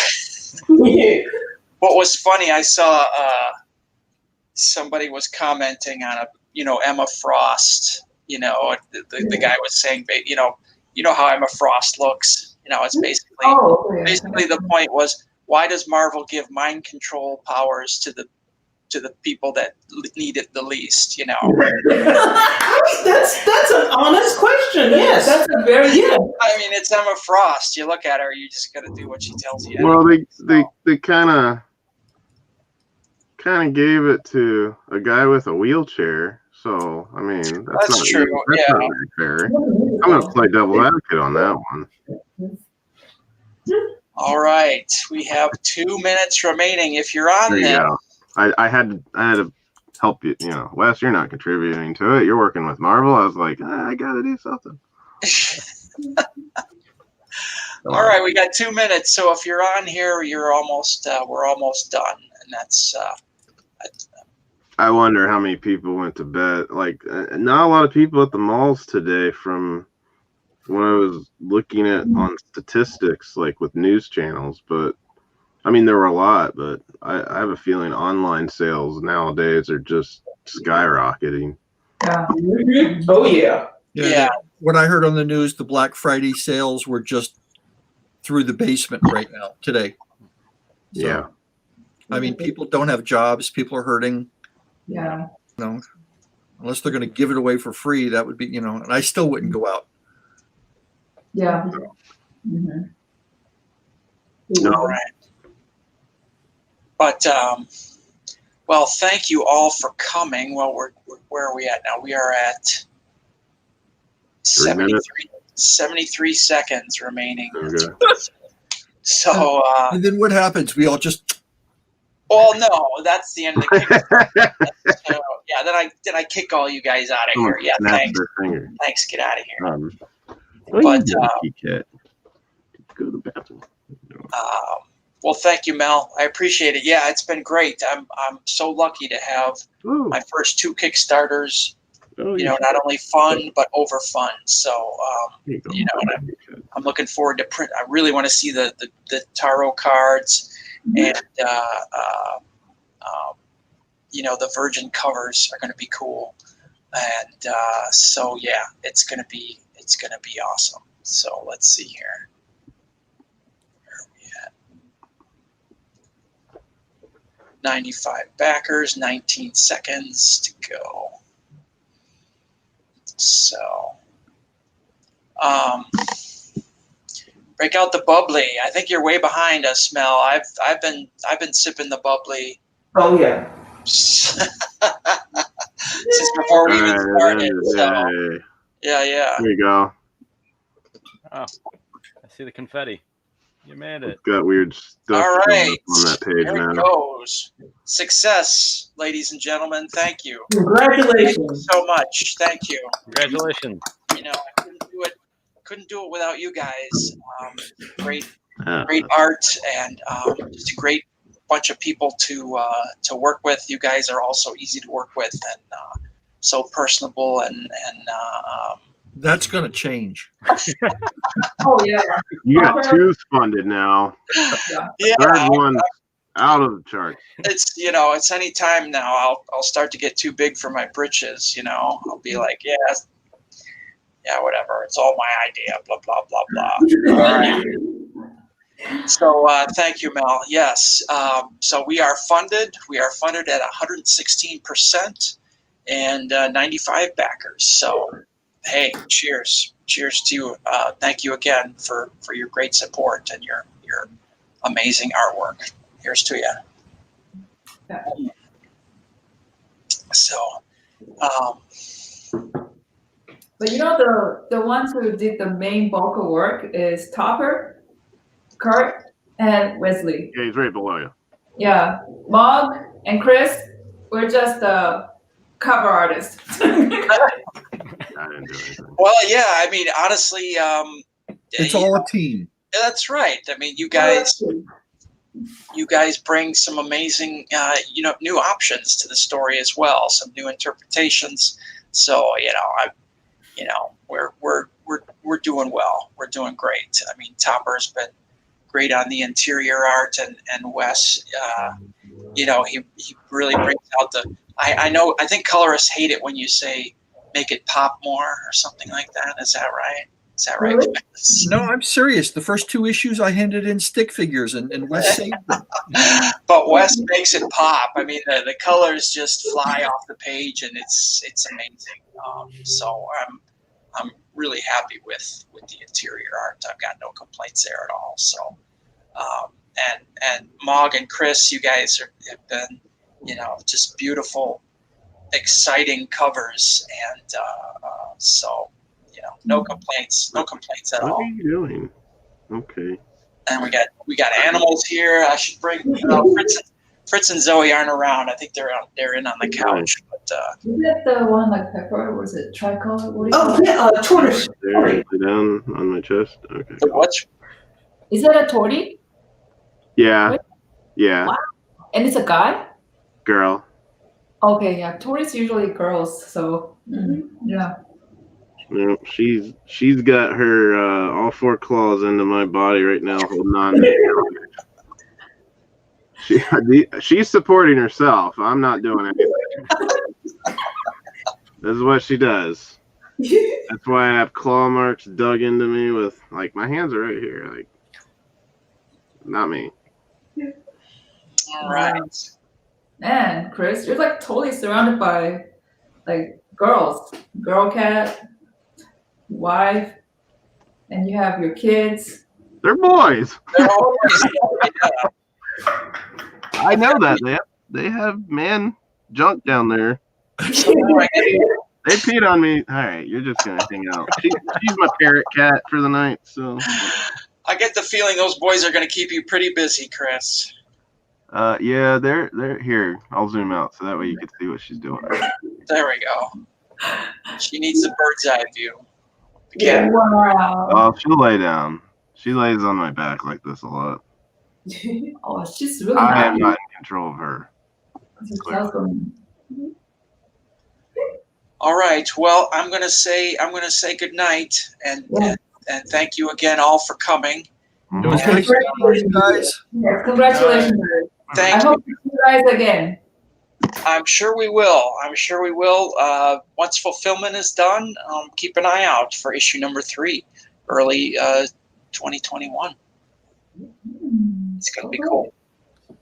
What was funny? I saw somebody was commenting on Emma Frost. The guy was saying, how Emma Frost looks. It's basically the point was, why does Marvel give mind control powers to the people that need it the least? That's an honest question. Yes, that's a very I mean, it's Emma Frost. You look at her, you just got to do what she tells you. Well, they kind of gave it to a guy with a wheelchair. So I mean, that's not true. That's not very fair. I'm gonna play devil advocate on that one. All right, we have 2 minutes remaining. If you're on There you there, go. I had to help you. Wes, you're not contributing to it. You're working with Marvel. I was like, I gotta do something. All right, we got 2 minutes. So if you're on here, we're almost done, and that's. I wonder how many people went to bed. Like, not a lot of people at the malls today. From when I was looking at on statistics, like with news channels, but I mean there were a lot. But I have a feeling online sales nowadays are just skyrocketing. Yeah. Oh yeah. Yeah. What I heard on the news, the Black Friday sales were just through the basement right now today. So, Yeah. I mean, people don't have jobs. People are hurting. Yeah. Unless they're going to give it away for free, that would be, and I still wouldn't go out. Yeah. Mm-hmm. All right. But well, thank you all for coming. Well, where are we at now? We are at 73 seconds remaining. Okay. So and then what happens? We all just. Well, no, that's the end of the kick. So, yeah, then I kick all you guys out of here. Yeah, thanks. Thanks. Get out of here. But go to the bathroom. well, thank you, Mel. I appreciate it. Yeah, it's been great. I'm so lucky to have my first 2 Kickstarters. Not only fun but over fun. So I'm looking forward to print. I really want to see the tarot cards and the Virgin covers are going to be cool. And so yeah, it's gonna be awesome. So let's see here. Where are we at? 95 backers, 19 seconds to go. So break out the bubbly. I think you're way behind us, Mel. I've been sipping the bubbly. Oh yeah. Since before we even started. So, yeah. There you go. Oh, I see the confetti. You made it. It's got weird stuff all right. on that page There now. it goes. Success, ladies and gentlemen. Thank you. Congratulations. Thank you so much. Thank you. Congratulations. I couldn't do it without you guys. Great art and just a great bunch of people to work with. You guys are also easy to work with and so personable and that's going to change. Oh yeah. You got 2 funded now. Yeah. Third one out of the charts. It's any time now. I'll start to get too big for my britches. I'll be like, yeah, whatever. It's all my idea. Blah blah blah blah. All right. So thank you, Mel. Yes. So we are funded. We are funded at 116% and 95 backers. So hey, cheers to you. Thank you again for your great support and your amazing artwork. Here's to you. So but the ones who did the main bulk of work is Topper, Kurt, and Wesley. Yeah, he's right below you. Yeah, Mog and Chris were just the cover artists. I didn't do anything. well, yeah. I mean, honestly, It's all a team. that's right. I mean, you guys bring some amazing, new options to the story as well. Some new interpretations. So we're doing well. We're doing great. I mean, Topper's been great on the interior art, and Wes, he really brings out the I know. I think colorists hate it when you say make it pop more or something like that. Is that right? Is that right? Really? No, I'm serious. The first 2 issues I handed in stick figures, and Wes saved them. But Wes makes it pop. I mean, the colors just fly off the page, and it's amazing. So I'm really happy with the interior art. I've got no complaints there at all. So, and Mog and Chris, you guys have been, just beautiful, exciting covers, and so, no complaints at What all. are you doing? Okay. And we got animals here. I should bring Fritz and Zoe aren't around. I think they're in on the couch. But Is that the one like pepper? Was it tricolor? What do you call Oh, yeah, tortoise. There, lay down on my chest. Okay. the what's Is that a tortie? Yeah. What? Yeah. Wow. And it's a guy? Girl. Okay, yeah. Torties usually girls, so yeah. No, she's got her all 4 claws into my body right now, holding on. She's supporting herself. I'm not doing anything. This is what she does. That's why I have claw marks dug into me with, like, my hands are right here. Like, not me. all right? Man, Chris, you're like totally surrounded by like girls, girl cat, wife, and you have your kids. They're boys. They're all I know that. They have man junk down there. They peed on me. All right, you're just gonna hang out. She's my parrot cat for the night. So I get the feeling those boys are going to keep you pretty busy, Chris. yeah, they're here. I'll zoom out so that way you can see what she's doing. There we go. She needs the bird's eye view. Yeah. Yeah. Wow. Oh, she'll lay down. She lays on my back like this a lot. Oh, she's really I am happy. not in control of her. She's awesome. All right. Well, I'm going to say good night, and thank you again all for coming. It was nice to meet you guys. Yes, congratulations. Thank I you. hope to see you guys again. I'm sure we will. Once fulfillment is done, keep an eye out for issue number 3, early 2021. It's going to be cool.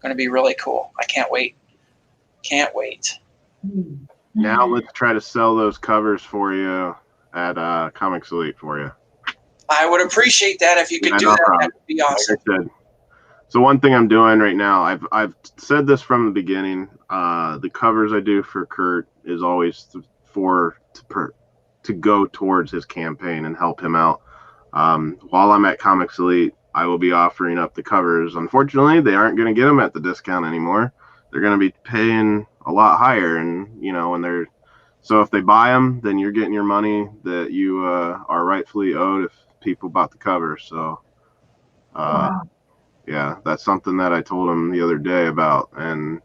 Going to be really cool. I can't wait. Can't wait. Now let's try to sell those covers for you at Comics Elite for you. I would appreciate that if you could Yeah, do no that. problem. That would be awesome. Like I said, so one thing I'm doing right now, I've said this from the beginning. The covers I do for Kurt is always to go towards his campaign and help him out. While I'm at Comics Elite, I will be offering up the covers. Unfortunately, they aren't going to get them at the discount anymore. They're going to be paying a lot higher, and so if they buy them, then you're getting your money that you are rightfully owed if people bought the cover. So, yeah, that's something that I told him the other day about, and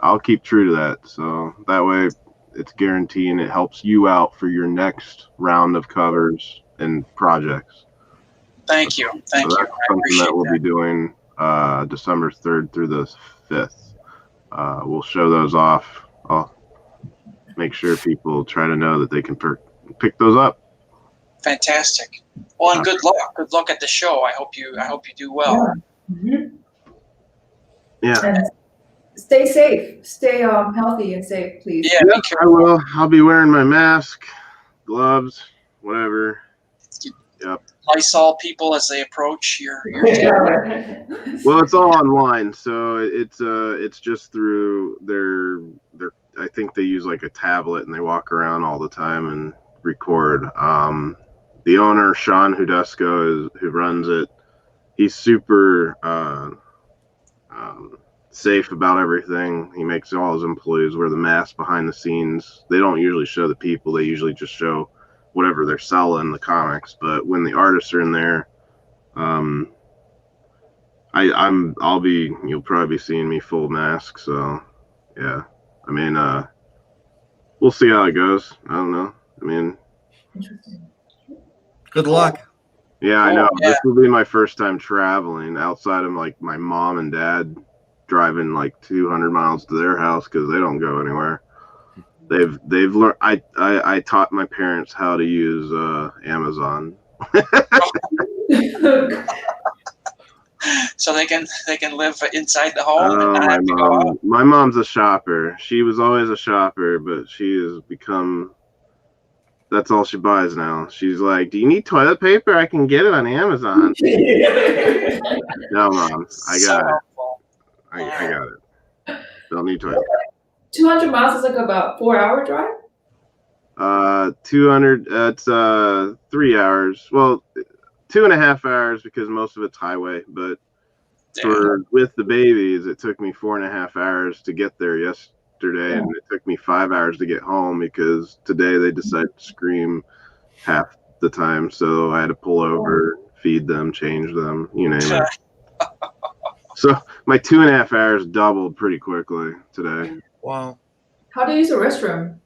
I'll keep true to that. So that way, it's guaranteeing it helps you out for your next round of covers and projects. Thank you. Thank So you. that's I something appreciate that we'll that. be doing December 3rd through the 5th. We'll show those off. I'll make sure people try to know that they can pick those up. Fantastic. Well, and good luck. Good luck at the show. I hope you do well. Yeah. And stay safe. Stay healthy and safe, please. Yeah, be I careful. will. I'll be wearing my mask, gloves, whatever. Yep. Lysol people as they approach your Well, it's all online, so it's just through their. I think they use like a tablet and they walk around all the time and record. The owner, Sean Hudesco, who runs it, he's super safe about everything. He makes all his employees wear the mask behind the scenes. They don't usually show the people. They usually just show whatever they're selling, the comics. But when the artists are in there, you'll probably be seeing me full mask. So yeah, I mean, we'll see how it goes. I don't know. I mean, Good luck. yeah, I know. Yeah. This will be my first time traveling outside of like my mom and dad driving like 200 miles to their house because they don't go anywhere. They've learned. I taught my parents how to use Amazon. So they can live inside the home and Oh, not have to go out. my mom's a shopper. She was always a shopper, but she has become. That's all she buys now. She's like, "Do you need toilet paper? I can get it on Amazon." No, Mom, I So got it. helpful. I got it. Don't need toilet. 200 miles is like about 4-hour drive. 200. It's 3 hours. Well, 2.5 hours because most of it's highway. But with the babies, it took me 4.5 hours to get there yesterday, and it took me 5 hours to get home because today they decided to scream half the time, so I had to pull over, feed them, change them, you name it. So my 2.5 hours doubled pretty quickly today. Wow. How do you use the restroom?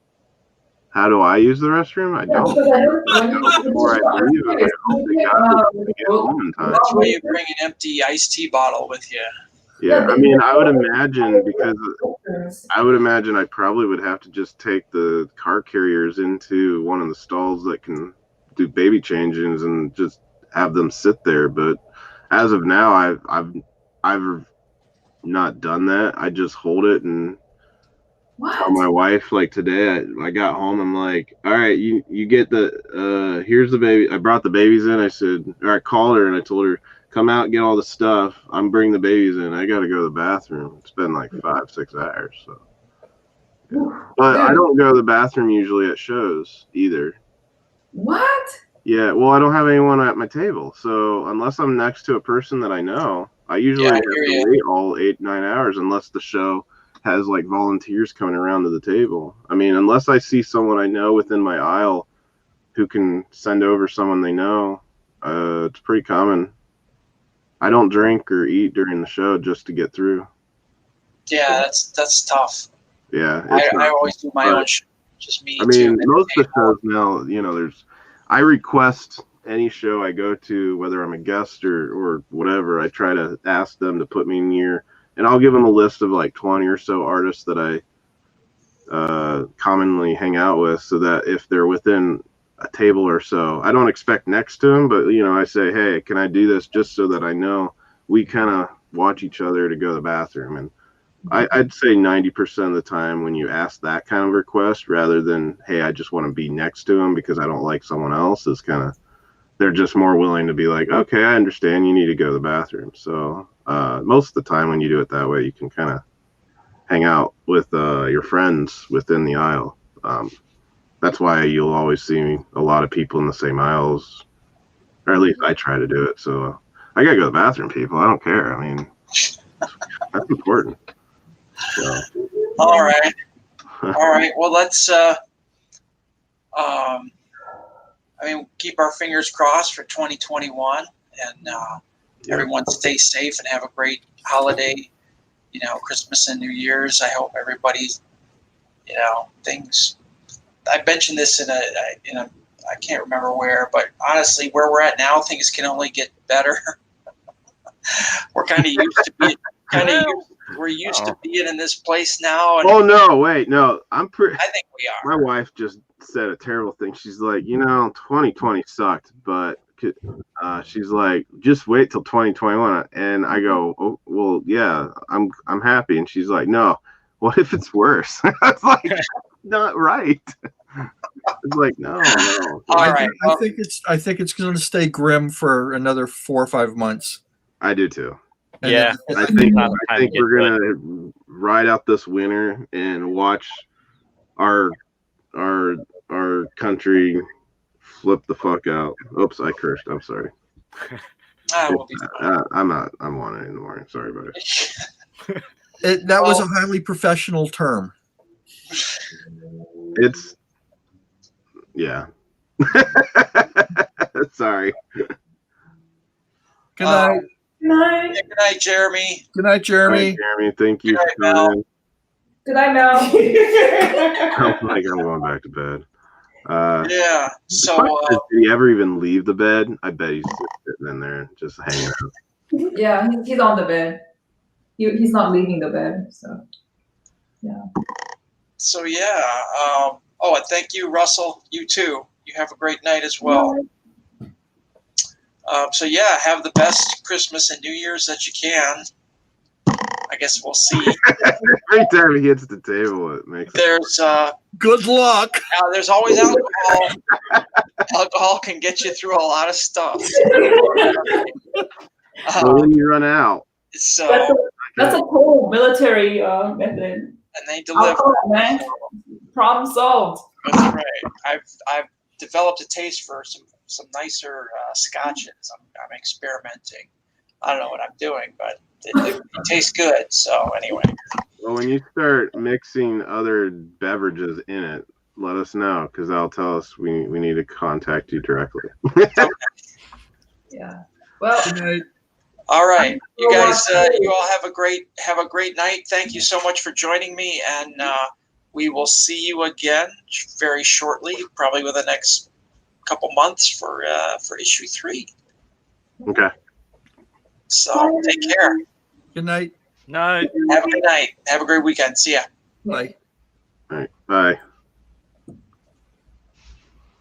How do I use the restroom? I don't. Before I leave, I get home in time. That's why you bring an empty iced tea bottle with you. Yeah, I mean, I would imagine I probably would have to just take the car carriers into one of the stalls that can do baby changings and just have them sit there. But as of now, I've not done that. I just hold it and tell my wife, like today, I got home. I'm like, all right, you get the here's the baby. I brought the babies in. I said, or I called her and I told her, come out and get all the stuff. I'm bringing the babies in. I got to go to the bathroom. It's been like 5-6 hours. So, yeah. But I don't go to the bathroom usually at shows either. What? Yeah, well, I don't have anyone at my table. So unless I'm next to a person that I know, I usually have to wait all 8-9 hours unless the show has like volunteers coming around to the table. I mean, unless I see someone I know within my aisle who can send over someone they know, it's pretty common. I don't drink or eat during the show just to get through. Yeah, that's tough. Yeah, I always do my own show. Just me. I mean, too. most of the shows now, I request any show I go to, whether I'm a guest or whatever. I try to ask them to put me near, and I'll give them a list of like 20 or so artists that I commonly hang out with, so that if they're within a table or so, I don't expect next to them, but I say, hey, can I do this, just so that I know we kind of watch each other to go to the bathroom. And I'd say 90% of the time when you ask that kind of request, rather than, hey, I just want to be next to them because I don't like someone else, is kind of, they're just more willing to be like, okay, I understand you need to go to the bathroom. So most of the time when you do it that way, you can kind of hang out with your friends within the aisle. That's why you'll always see a lot of people in the same aisles, or at least I try to do it. So I gotta go to the bathroom, people. I don't care. I mean, that's important. So. All right. Well, let's keep our fingers crossed for 2021, and everyone stay safe and have a great holiday. Christmas and New Year's. I hope everybody, things. I mentioned this in a I can't remember where, but honestly, where we're at now, things can only get better. We're kind of used to being we're used to being in this place now. And oh no, wait, no, I think we are. My wife just said a terrible thing. She's like, 2020 sucked, but she's like, just wait till 2021. And I go, oh, well, yeah, I'm happy. And she's like, no, what if it's worse? It's like, not right. It's like, no. All right. I think it's going to stay grim for another 4 or 5 months. I do too. Yeah, I think we're gonna ride out this winter and watch our country flip the fuck out. Oops, I cursed. I'm sorry. We'll be fine. I'm 1 in the morning. Sorry about it. That was a highly professional term. It's yeah. Sorry. Good night. Good night. Good night, Jeremy. Good night, Jeremy. Jeremy, thank you for coming in. Good night, Mel. I'm going back to bed. Yeah. So, did he ever even leave the bed? I bet he's just sitting in there, just hanging out. Yeah, he's on the bed. He's not leaving the bed. So, yeah. So yeah. Oh, and thank you, Russell. You too. You have a great night as well. So yeah, have the best Christmas and New Year's that you can. I guess we'll see. Every time he hits the table, it makes. There's Good luck. there's always alcohol. Alcohol can get you through a lot of stuff. When you run out. So That's a cool military method. and they deliver. Alcohol, man. Problem solved. That's right. I've developed a taste for some nicer scotches. I'm experimenting. I don't know what I'm doing, but it tastes good. So anyway. Well, when you start mixing other beverages in it, let us know, because that'll tell us we need to contact you directly. Yeah. Well, Good night. All right, you guys. You all have a great night. Thank you so much for joining me, and we will see you again very shortly, probably within the next couple months for issue 3. Okay. So take care. Good night. Night. Have a good night. Have a great weekend. See ya. Bye. All right. Bye.